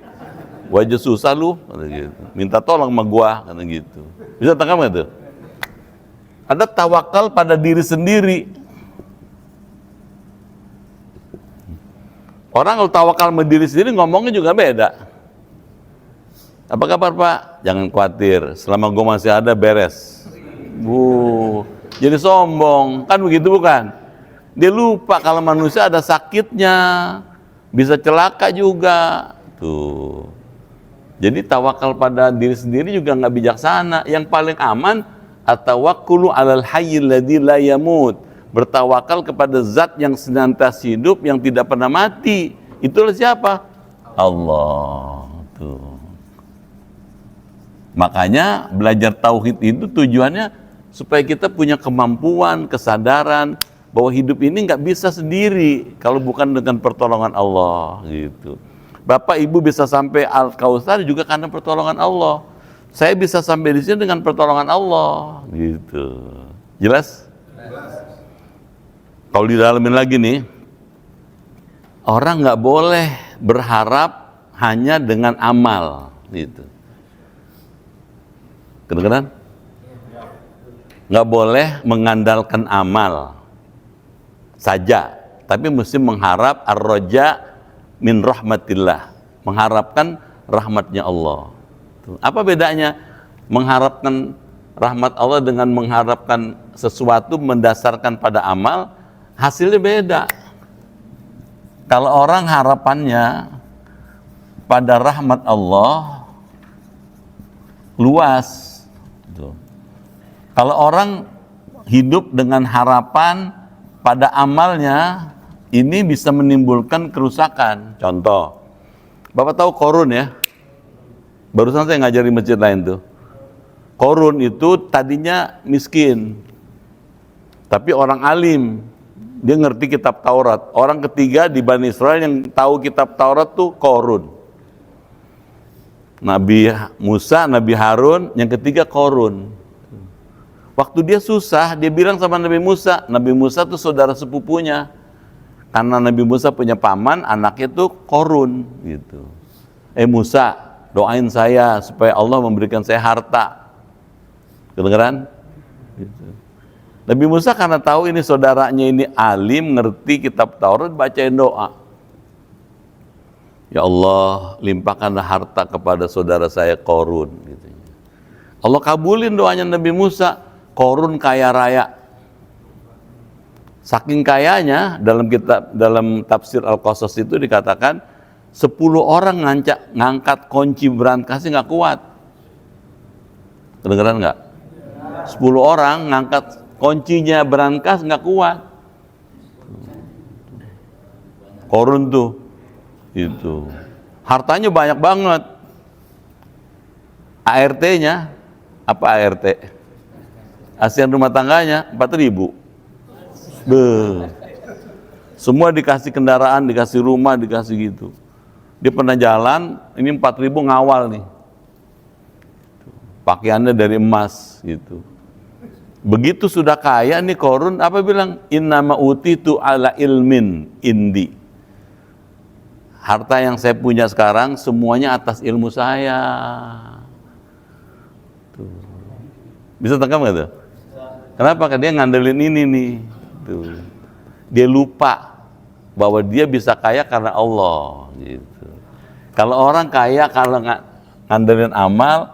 gua aja susah lu, gitu. Minta tolong sama gua, kata gitu. Bisa tangkap nggak tuh? Ada tawakal pada diri sendiri. Orang kalau tawakal sama diri sendiri ngomongnya juga beda. Apa kabar, Pak? Jangan khawatir, selama gue masih ada beres. Jadi sombong, kan begitu bukan? Dia lupa kalau manusia ada sakitnya, bisa celaka juga. Tuh. Jadi tawakal pada diri sendiri juga nggak bijaksana. Yang paling aman, at-tawakkulu 'alal hayyil ladzi la yamut. Bertawakal kepada zat yang senantiasa hidup, yang tidak pernah mati. Itulah siapa? Allah. Tuh. Makanya belajar tauhid itu tujuannya supaya kita punya kemampuan, kesadaran bahwa hidup ini nggak bisa sendiri kalau bukan dengan pertolongan Allah gitu. Bapak Ibu bisa sampai Al-Kautsar juga karena pertolongan Allah. Saya bisa sampai di sini dengan pertolongan Allah gitu. Jelas? Kalau didalamin lagi nih, orang nggak boleh berharap hanya dengan amal gitu. Kedengeran? Nggak boleh mengandalkan amal saja, tapi mesti mengharap ar-raja min rahmatillah, mengharapkan rahmatnya Allah. Apa bedanya mengharapkan rahmat Allah dengan mengharapkan sesuatu mendasarkan pada amal? Hasilnya beda. Kalau orang harapannya pada rahmat Allah luas. Kalau orang hidup dengan harapan pada amalnya, ini bisa menimbulkan kerusakan. Contoh, Bapak tahu Korun ya? Barusan saya ngajari masjid lain tuh. Korun itu tadinya miskin, tapi orang alim. Dia ngerti kitab Taurat. Orang ketiga di Bani Israel yang tahu kitab Taurat tuh Korun. Nabi Musa, Nabi Harun, yang ketiga Korun. Waktu dia susah, dia bilang sama Nabi Musa tuh saudara sepupunya. Karena Nabi Musa punya paman, anaknya tuh Korun gitu. Musa, doain saya supaya Allah memberikan saya harta. Kedengeran? Gitu. Nabi Musa karena tahu ini saudaranya ini alim, ngerti kitab Taurat, bacain doa. Ya Allah, limpahkanlah harta kepada saudara saya Korun. Gitu. Allah kabulin doanya Nabi Musa. Korun kaya raya. Saking kayanya, dalam tafsir Al-Qasas itu dikatakan 10 orang ngangkat kunci berangkasnya nggak kuat. Kedengeran nggak? 10 orang ngangkat kuncinya berangkas nggak kuat. Korun tuh, itu hartanya banyak banget. ART-nya apa ART? Asian rumah tangganya 4.000. Semua dikasih kendaraan, dikasih rumah, dikasih gitu. Dia pernah jalan, ini 4.000 ngawal nih. Pakaiannya dari emas gitu. Begitu sudah kaya nih Korun, apa bilang? Innama utitu ala ilmin indi. harta yang saya punya sekarang semuanya atas ilmu saya. Tuh. Bisa tangkap nggak tuh? Kenapa? Karena dia ngandelin ini nih. Tuh. Dia lupa bahwa dia bisa kaya karena Allah. Gitu. Kalau orang kaya kalau ngandelin amal,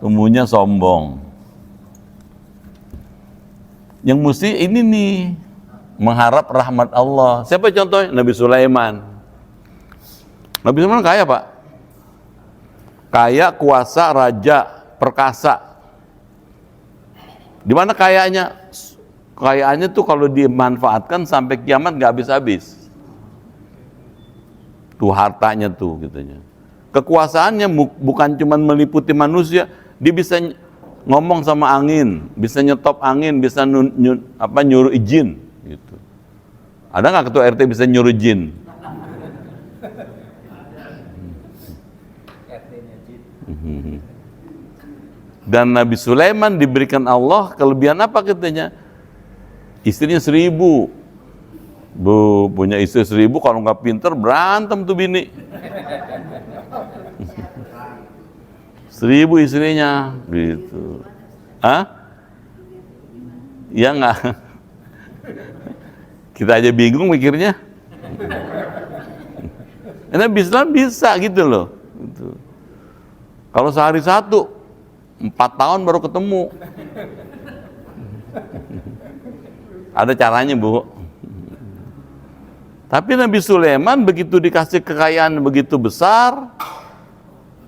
umumnya sombong. Yang mesti ini nih, mengharap rahmat Allah. Siapa contohnya? Nabi Sulaiman. Nabi Sulaiman kaya, Pak. Kaya, kuasa, raja, perkasa. Di mana kayanya? Kayaannya tuh kalau dimanfaatkan sampai kiamat nggak habis-habis. Tuh hartanya tuh, gitunya. Kekuasaannya bukan cuma meliputi manusia, dia bisa ngomong sama angin, bisa nyetop angin, bisa nyuruh izin. Gitu. Ada nggak ketua RT bisa nyuruh jin? Dan Nabi Sulaiman diberikan Allah kelebihan apa katanya? Istrinya 1000. Bu, punya istri 1000, kalau nggak pinter berantem tuh bini. 1000 istrinya, gitu. Hah? Ya nggak? Kita aja bingung mikirnya. Nabi Islam bisa gitu loh. Gitu. Kalau sehari 1, 4 tahun baru ketemu. Ada caranya, Bu. Tapi Nabi Sulaiman begitu dikasih kekayaan begitu besar,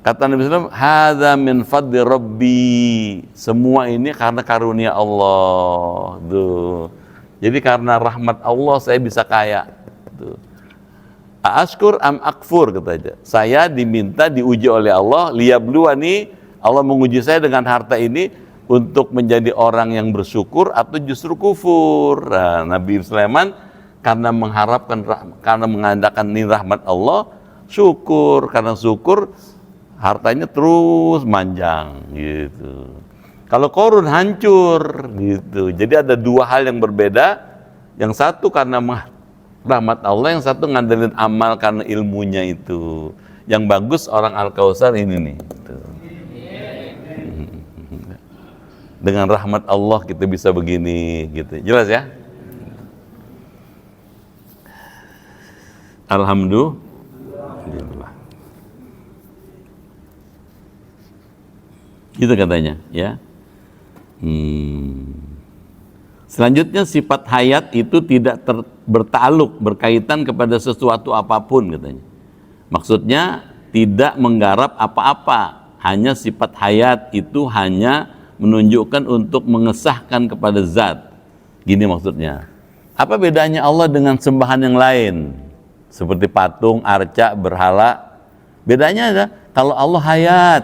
kata Nabi Sulaiman, "Hadza min fadli Rabbi." Semua ini karena karunia Allah. Tuh. Jadi karena rahmat Allah saya bisa kaya. Tuh. Ashkur am akfur katanya. Saya diminta diuji oleh Allah, liyabluwani, Allah menguji saya dengan harta ini untuk menjadi orang yang bersyukur atau justru kufur. Nah, Nabi Sulaiman karena mengharapkan, karena mengandalkan ini rahmat Allah, syukur. Karena syukur hartanya terus manjang gitu. Kalau Qarun hancur gitu. Jadi ada dua hal yang berbeda. Yang satu karena rahmat Allah, yang satu ngandelin amal karena ilmunya itu. Yang bagus orang Al-Kautsar ini nih. Gitu. Dengan rahmat Allah kita bisa begini gitu. Jelas ya? Alhamdulillah. Gitu katanya, ya. Selanjutnya sifat hayat itu tidak bertaluk, berkaitan kepada sesuatu apapun katanya. Maksudnya tidak menggarap apa-apa, hanya sifat hayat itu hanya menunjukkan untuk mengesahkan kepada zat. Gini maksudnya. Apa bedanya Allah dengan sembahan yang lain? Seperti patung, arca, berhala. Bedanya adalah kalau Allah hayat,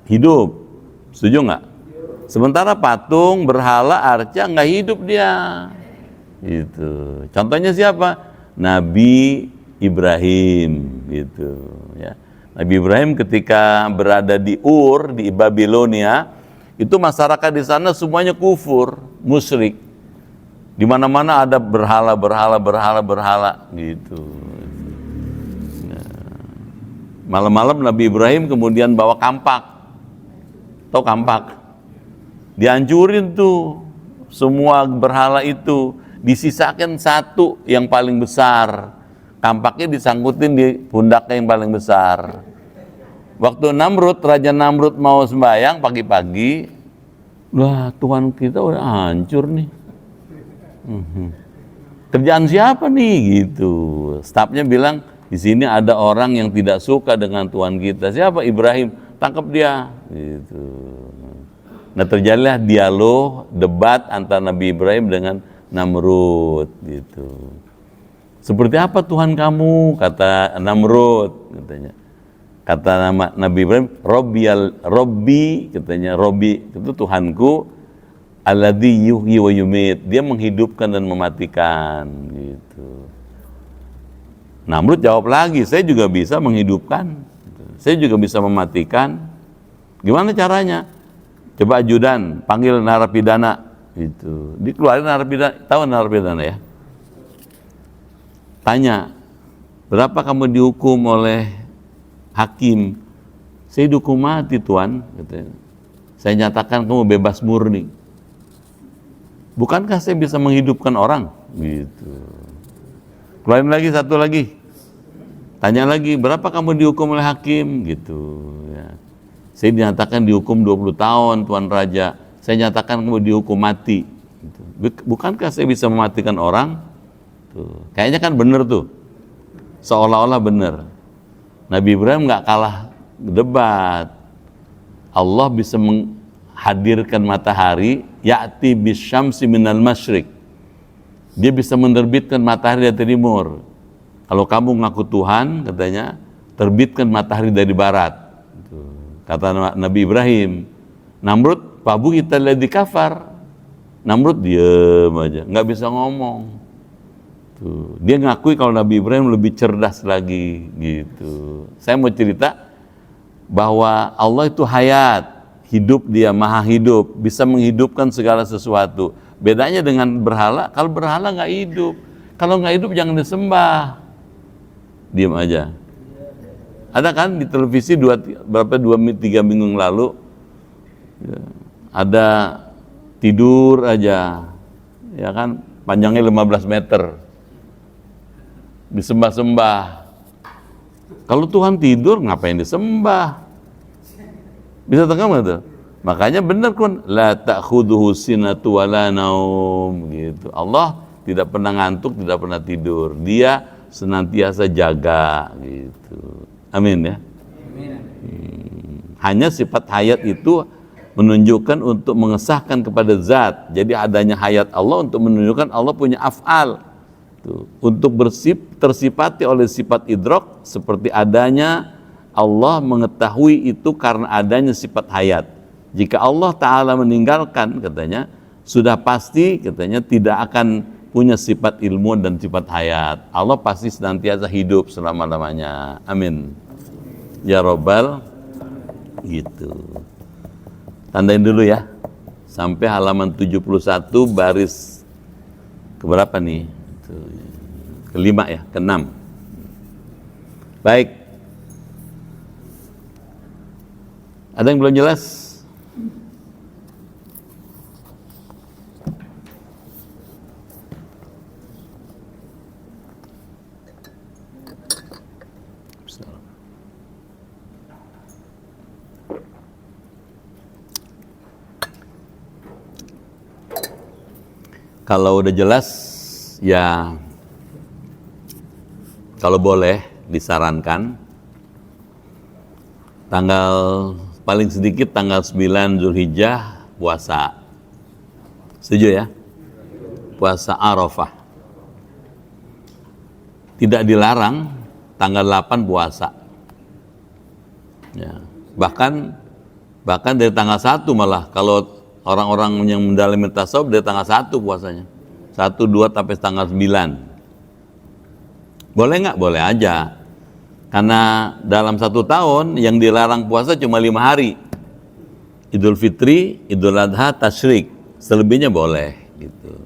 hidup. Setuju nggak? Sementara patung, berhala, arca nggak hidup dia. Gitu. Contohnya siapa? Nabi Ibrahim. Gitu. Ya. Nabi Ibrahim ketika berada di Ur, di Babilonia, itu masyarakat di sana semuanya kufur, musyrik. Di mana-mana ada berhala gitu. Malam-malam Nabi Ibrahim kemudian bawa kampak. Tahu kampak? Dihancurin tuh semua berhala itu, disisakan satu yang paling besar. Kampaknya disangkutin di pundaknya yang paling besar. Waktu Raja Namrud mau sembahyang pagi-pagi, wah Tuhan kita udah hancur nih. Kerjaan siapa nih gitu? Stafnya bilang di sini ada orang yang tidak suka dengan Tuhan kita. Siapa? Ibrahim. Tangkap dia. Gitu. Nah terjadilah dialog, debat antara Nabi Ibrahim dengan Namrud. Gitu. Seperti apa Tuhan kamu? Kata Namrud. Katanya. Kata nama Nabi Ibrahim, Robbi, katanya, Robbi itu Tuhanku, alladzi yuhyi wa yumit, dia menghidupkan dan mematikan, gitu. Namrud jawab lagi, saya juga bisa menghidupkan, saya juga bisa mematikan. Gimana caranya? Coba ajudan, panggil narapidana, gitu. Dikeluarin narapidana, tahu narapidana ya? Tanya, berapa kamu dihukum oleh hakim? Saya dihukum mati Tuan, katanya. Saya nyatakan kamu bebas murni. Bukankah saya bisa menghidupkan orang? Gitu. Keluarin lagi satu lagi. Tanya lagi, berapa kamu dihukum oleh hakim? Gitu. Ya. Saya dinyatakan dihukum 20 tahun, Tuan Raja. Saya nyatakan kamu dihukum mati. Gitu. Bukankah saya bisa mematikan orang? Tuh. Kayaknya kan benar tuh. Seolah-olah benar. Nabi Ibrahim nggak kalah debat. Allah bisa menghadirkan matahari, ya'ti bisyamsi minal masyriq. Dia bisa menerbitkan matahari dari timur. Kalau kamu ngaku Tuhan, katanya, terbitkan matahari dari barat. Kata Nabi Ibrahim, Namrud, pabu kita ladzi kafar. Namrud diem aja, nggak bisa ngomong. Tuh. Dia ngakui kalau Nabi Ibrahim lebih cerdas lagi, gitu. Saya mau cerita bahwa Allah itu hayat, hidup, dia maha hidup, bisa menghidupkan segala sesuatu. Bedanya dengan berhala, kalau berhala nggak hidup. Kalau nggak hidup jangan disembah. Diam aja. Ada kan di televisi 2-3 minggu yang lalu, ya, ada tidur aja, ya kan, panjangnya 15 meter, disembah-sembah. Kalau Tuhan tidur ngapain disembah? Bisa tengok nggak tuh? Makanya benar kan, la ta'khudhuhu sinatu wala naum, gitu. Allah tidak pernah ngantuk, tidak pernah tidur. Dia senantiasa jaga, gitu. Amin ya. Hanya sifat hayat itu menunjukkan untuk mengesahkan kepada zat. Jadi adanya hayat Allah untuk menunjukkan Allah punya af'al. Tuh. Untuk tersifati oleh sifat idrok seperti adanya Allah mengetahui itu karena adanya sifat hayat. Jika Allah Ta'ala meninggalkan, katanya, sudah pasti, katanya, tidak akan punya sifat ilmu dan sifat hayat. Allah pasti senantiasa hidup selama-lamanya. Amin. Ya Rabbal, gitu. Tandain dulu ya. Sampai halaman 71 baris keberapa nih? Kelima ya, keenam. Baik. Ada yang belum jelas? Kalau udah jelas, ya kalau boleh disarankan tanggal paling sedikit tanggal 9 Zulhijjah puasa. Setuju ya? Puasa Arafah. Tidak dilarang tanggal 8 puasa. Ya. Bahkan dari tanggal 1 malah, kalau orang-orang yang mendalami tasawuf dari tanggal 1 puasanya. 1, 2 sampai tanggal 9. Boleh nggak? Boleh aja. Karena dalam 1 tahun yang dilarang puasa cuma 5 hari. Idul Fitri, Idul Adha, Tasyrik. Selebihnya boleh gitu.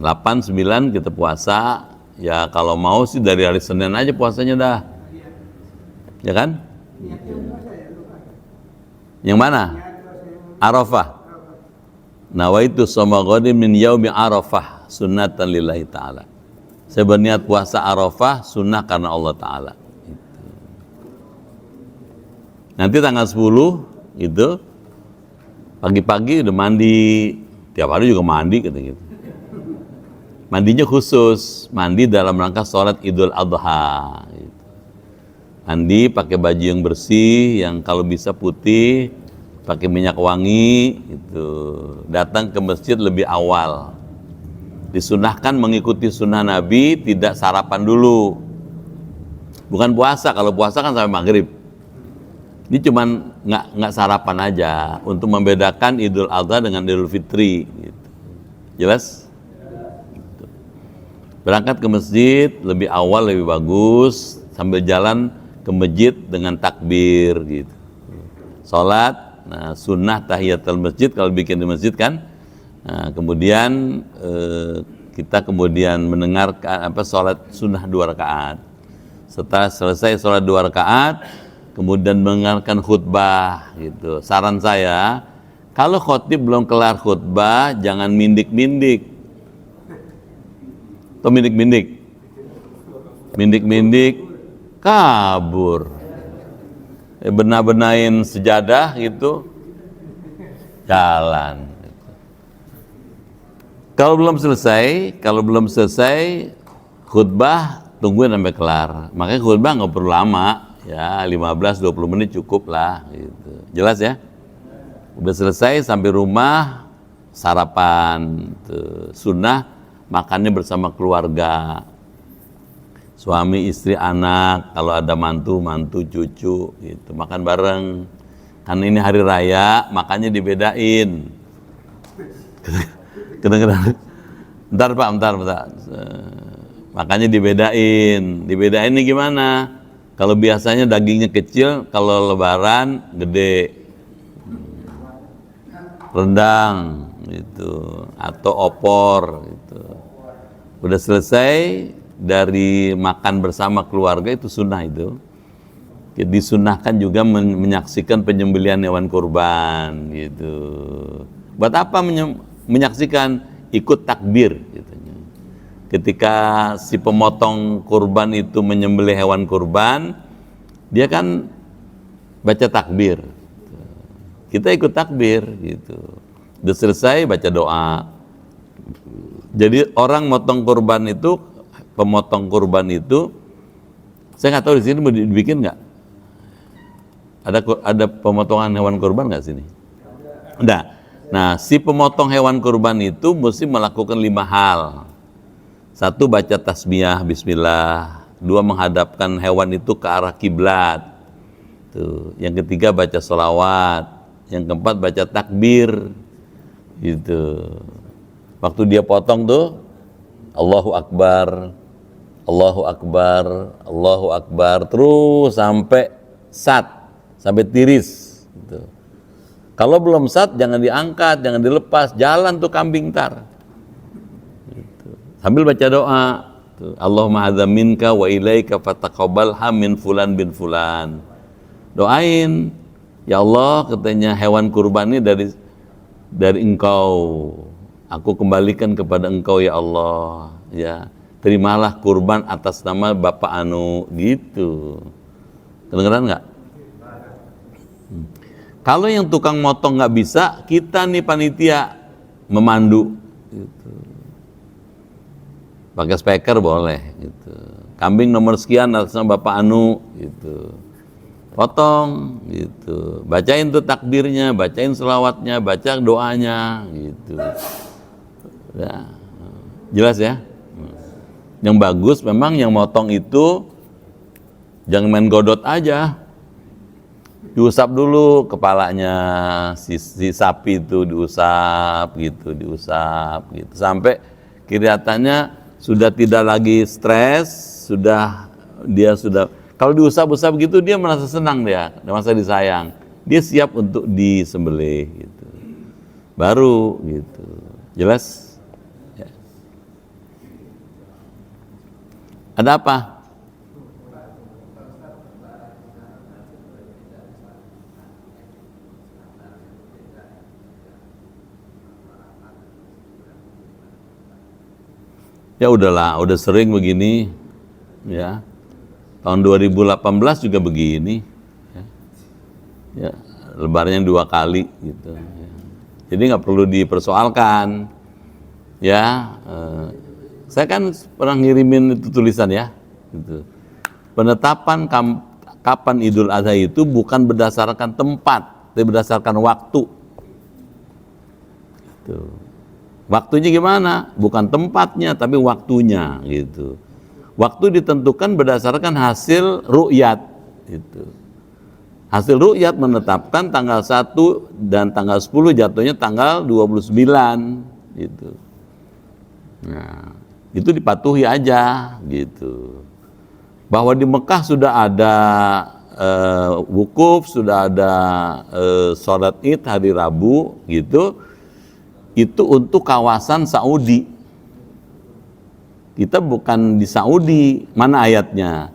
8, 9 kita puasa. Ya kalau mau sih dari hari Senin aja puasanya dah. Ya kan? Yang mana? Arafah. Nawaitu shoma ghadin min yaumi Arafah sunnatan lillahi ta'ala. Saya berniat puasa Arafah sunnah karena Allah Ta'ala. Nanti tanggal 10 itu pagi-pagi udah mandi, tiap hari juga mandi gitu. Mandinya khusus, mandi dalam rangka sholat Idul Adha. Gitu. Mandi pakai baju yang bersih, yang kalau bisa putih, pakai minyak wangi, gitu. Datang ke masjid lebih awal. Disunahkan mengikuti sunnah Nabi, tidak sarapan dulu. Bukan puasa, kalau puasa kan sampai maghrib. Ini cuman nggak sarapan aja untuk membedakan Idul Adha dengan Idul Fitri. Gitu. Jelas? Gitu. Berangkat ke masjid lebih awal lebih bagus, sambil jalan ke masjid dengan takbir. Gitu. Sholat, nah, sunnah tahiyatul masjid kalau bikin di masjid kan. Nah, kemudian kita kemudian mendengarkan sholat sunnah 2 rakaat. Setelah selesai sholat 2 rakaat, kemudian mendengarkan khutbah gitu. Saran saya, kalau khotib belum kelar khutbah, jangan mindik-mindik. Atau mindik-mindik, kabur. Benar-benain sejadah gitu, jalan. Kalau belum selesai khutbah, tungguin sampai kelar. Makanya khutbah nggak perlu lama, ya 15-20 menit cukup lah. Gitu. Jelas ya? Udah selesai sampai rumah, sarapan, tuh. Sunnah makannya bersama keluarga, suami, istri, anak, kalau ada mantu, cucu, gitu. Makan bareng. Kan ini hari raya, makannya dibedain. Kadang-kadang, bentar Pak. Makanya dibedain ini gimana? Kalau biasanya dagingnya kecil, kalau lebaran gede, rendang gitu, atau opor gitu. Udah selesai dari makan bersama keluarga, itu sunnah itu. Disunnahkan juga menyaksikan penyembelihan hewan kurban gitu. Buat apa menyaksikan? Ikut takbir gitu. Ketika si pemotong kurban itu menyembelih hewan kurban, dia kan baca takbir. Kita ikut takbir gitu. Udah selesai baca doa. Jadi orang pemotong kurban itu, saya nggak tahu di sini mau dibikin nggak? Ada pemotongan hewan kurban nggak sini? Enggak. Nah, si pemotong hewan kurban itu mesti melakukan 5 hal. 1, baca tasbihah bismillah. 2, menghadapkan hewan itu ke arah kiblat. Tuh. Yang ketiga, baca sholawat. Yang keempat, baca takbir. Gitu. Waktu dia potong tuh, Allahu Akbar, Allahu Akbar, Allahu Akbar, terus sampai sampai tiris. Gitu. Kalau belum jangan diangkat, jangan dilepas, jalan tuh kambing tar. Sambil baca doa, Allahumma hadza minka wa ilaika fataqabbalha min fulan bin fulan. Doain, ya Allah, katanya hewan kurban ini dari Engkau. Aku kembalikan kepada Engkau ya Allah. Ya, terimalah kurban atas nama Bapak Anu gitu. Kedengeran nggak? Kalau yang tukang motong nggak bisa, kita nih panitia memandu. Gitu. Pakai speaker boleh gitu. Kambing nomor sekian atas nama Bapak Anu gitu. Potong gitu. Bacain tuh takbirnya, bacain selawatnya, baca doanya gitu. Ya. Jelas ya? Yang bagus memang yang motong itu jangan main godot aja. Diusap dulu kepalanya si sapi itu, diusap gitu sampai kelihatannya sudah tidak lagi stres, dia sudah kalau diusap-usap gitu dia merasa senang, dia merasa disayang, dia siap untuk disembelih gitu. Baru gitu. Jelas? Ya. Ada apa? Ya udahlah, udah sering begini, ya. Tahun 2018 juga begini, ya. Lebarannya 2 kali, gitu. Ya. Jadi nggak perlu dipersoalkan, ya. Saya kan pernah ngirimin itu tulisan ya, gitu. Penetapan kapan Idul Adha itu bukan berdasarkan tempat, tapi berdasarkan waktu. Gitu. Waktunya gimana? Bukan tempatnya, tapi waktunya gitu. Waktu ditentukan berdasarkan hasil ru'yat gitu. Hasil ru'yat menetapkan tanggal 1 dan tanggal 10 jatuhnya tanggal 29 gitu. Nah, itu dipatuhi aja gitu. Bahwa di Mekah sudah ada wukuf, sudah ada sholat Id hari Rabu gitu. Itu untuk kawasan Saudi. Kita bukan di Saudi. Mana ayatnya?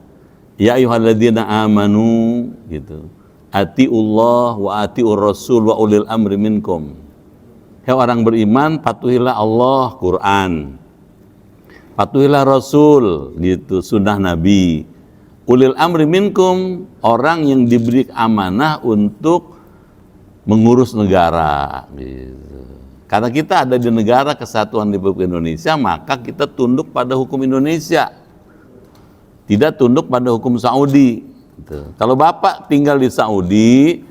Ya ayyuhalladzina amanu gitu. Atiullah wa atiur rasul wa ulil amri minkum. Hai orang beriman, patuhilah Allah, Quran. Patuhilah Rasul, gitu, sunnah Nabi. Ulil amri minkum, orang yang diberi amanah untuk mengurus negara, gitu. Karena kita ada di negara kesatuan Republik Indonesia, maka kita tunduk pada hukum Indonesia, tidak tunduk pada hukum Saudi. Gitu. Kalau Bapak tinggal di Saudi,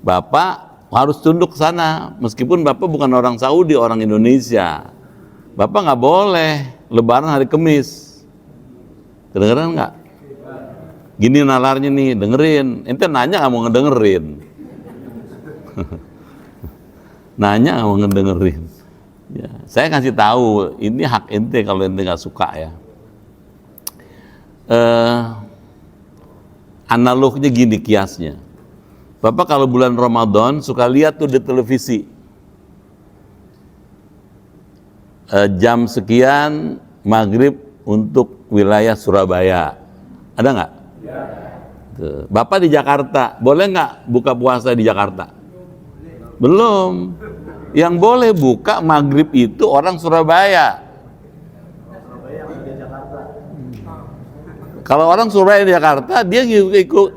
Bapak harus tunduk ke sana, meskipun Bapak bukan orang Saudi, orang Indonesia. Bapak nggak boleh Lebaran hari Kamis. Kedengeran nggak? Gini nalarnya nih, dengerin. Ente nanya nggak mau ngedengerin. Nanya nggak mau ngedengerin. Ya, saya kasih tahu, ini hak ente kalau ente nggak suka ya. Analognya gini kiasnya. Bapak kalau bulan Ramadan suka lihat tuh di televisi. Jam sekian maghrib untuk wilayah Surabaya. Ada nggak? Ya. Bapak di Jakarta, boleh nggak buka puasa di Jakarta? Belum. Yang boleh buka maghrib itu orang Surabaya. Kalau orang Surabaya di Jakarta, dia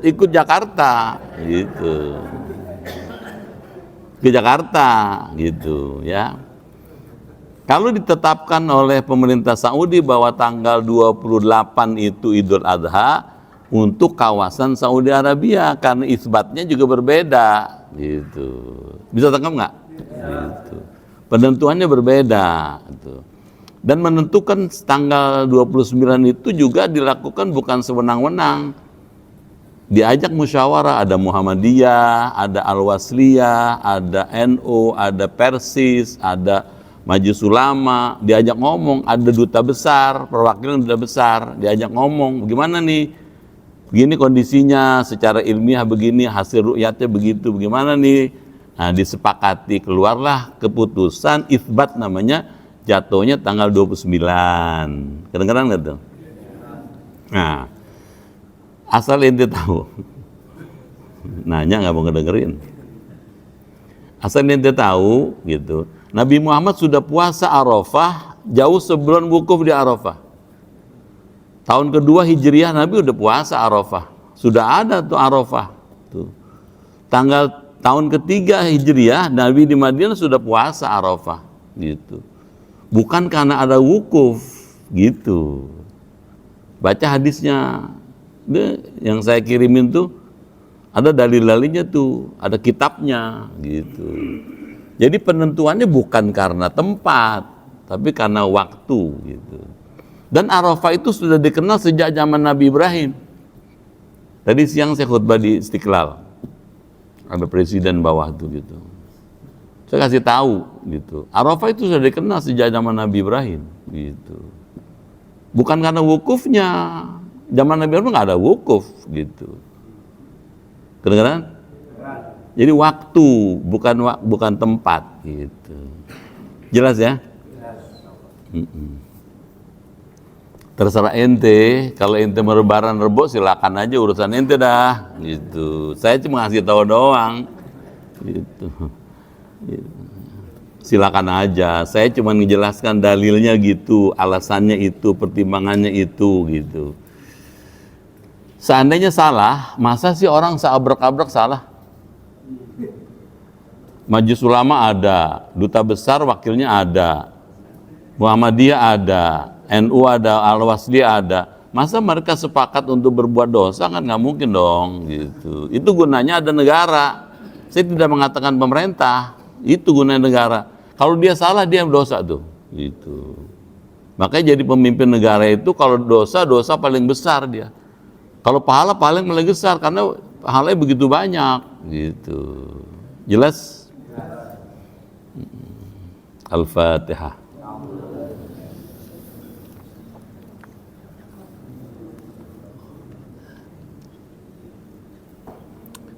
ikut Jakarta, gitu. Ke Jakarta, gitu, ya. Kalau ditetapkan oleh pemerintah Saudi bahwa tanggal 28 itu Idul Adha untuk kawasan Saudi Arabia, karena isbatnya juga berbeda, gitu. Bisa tangkap nggak? Gitu. Penentuannya berbeda, gitu. Dan menentukan tanggal 29 itu juga dilakukan bukan sewenang-wenang. Diajak musyawarah, ada Muhammadiyah, ada Al-Wasliyah, ada NU, ada Persis, ada Majelis Ulama, diajak ngomong, ada duta besar, perwakilan duta besar, diajak ngomong, bagaimana nih? Begini kondisinya, secara ilmiah begini, hasil ru'yatnya begitu, bagaimana nih? Nah, disepakati, keluarlah keputusan itsbat namanya, jatuhnya tanggal 29. Kedengeran nggak tuh? Nah, asal ente tahu. Nanya nggak mau ngedengerin. Asal ente tahu, gitu. Nabi Muhammad sudah puasa Arafah jauh sebelum wukuf di Arafah. Tahun kedua Hijriah Nabi udah puasa Arafah. Sudah ada tuh Arafah. Tuh. Tahun ketiga Hijriah Nabi di Madinah sudah puasa Arafah. Gitu. Bukan karena ada wukuf, gitu. Baca hadisnya. Yang saya kirimin tuh ada dalil-dalilnya tuh, ada kitabnya, gitu. Jadi penentuannya bukan karena tempat, tapi karena waktu, gitu. Dan Arafah itu sudah dikenal sejak zaman Nabi Ibrahim. Tadi siang saya khutbah di Istiqlal, ada presiden bawah tuh, gitu. Saya kasih tahu, gitu. Arafah itu sudah dikenal sejak zaman Nabi Ibrahim, gitu. Bukan karena wukufnya, zaman Nabi Ibrahim nggak ada wukuf, gitu. Kedengeran? Jadi waktu, bukan tempat, gitu. Jelas ya? Terserah ente, kalau ente mau lebaran Rebo silakan aja, urusan ente dah, gitu. Saya cuma ngasih tahu doang, gitu. Silakan aja. Saya cuma menjelaskan dalilnya gitu, alasannya itu, pertimbangannya itu, gitu. Seandainya salah, masa sih orang seabrek-abrek salah? Majelis Ulama ada, duta besar wakilnya ada, Muhammadiyah ada, NU ada, Al-Wasliyah ada. Masa mereka sepakat untuk berbuat dosa? Kan nggak mungkin dong, gitu. Itu gunanya ada negara. Saya tidak mengatakan pemerintah, itu gunanya negara. Kalau dia salah, dia dosa tuh, gitu. Makanya jadi pemimpin negara itu kalau dosa paling besar dia. Kalau pahala paling besar karena pahalanya begitu banyak, gitu. Jelas? Al-Fatihah.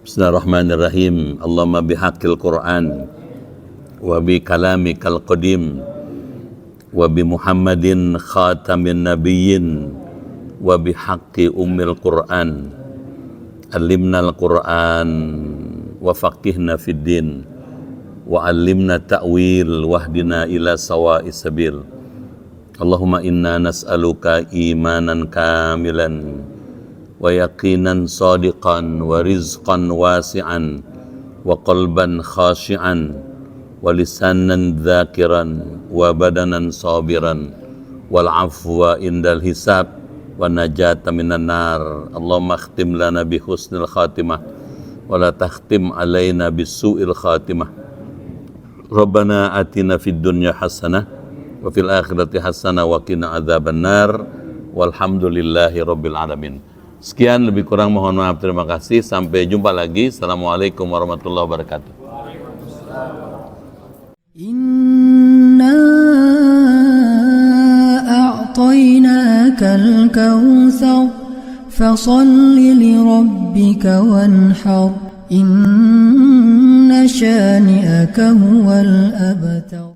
Bismillahirrahmanirrahim. Allahumma bihaqqil Qur'an wa bi kalamikal qadim wa bi Muhammadin khatamin nabiyyin wa bi haqqi ummil Qur'an allimnal Qur'an wa faqihna fid din wa allimna ta'wil wahdina ila sawa'is sabil. Allahumma inna nas'aluka imanan kamilan wa yaqinan sadiqan wa rizqan wasi'an wa qalban khashi'an wa lisanan dzakiran wa badanan sabiran wal afwa indal hisab wa najata minan nar. Allahumma khtim lana bi husnil khatimah wa la takhtim alaina bis su'il khatimah. Rabbana atina fid dunya hasanah wa fil akhirati hasanah wa qina adzaban nar walhamdulillahi rabbil alamin. Sekian, lebih kurang mohon maaf, terima kasih, sampai jumpa lagi. Assalamualaikum warahmatullahi wabarakatuh. Inna a'tainakal kautsar fasalli li rabbika wanhar inna shani'aka huwal abtar.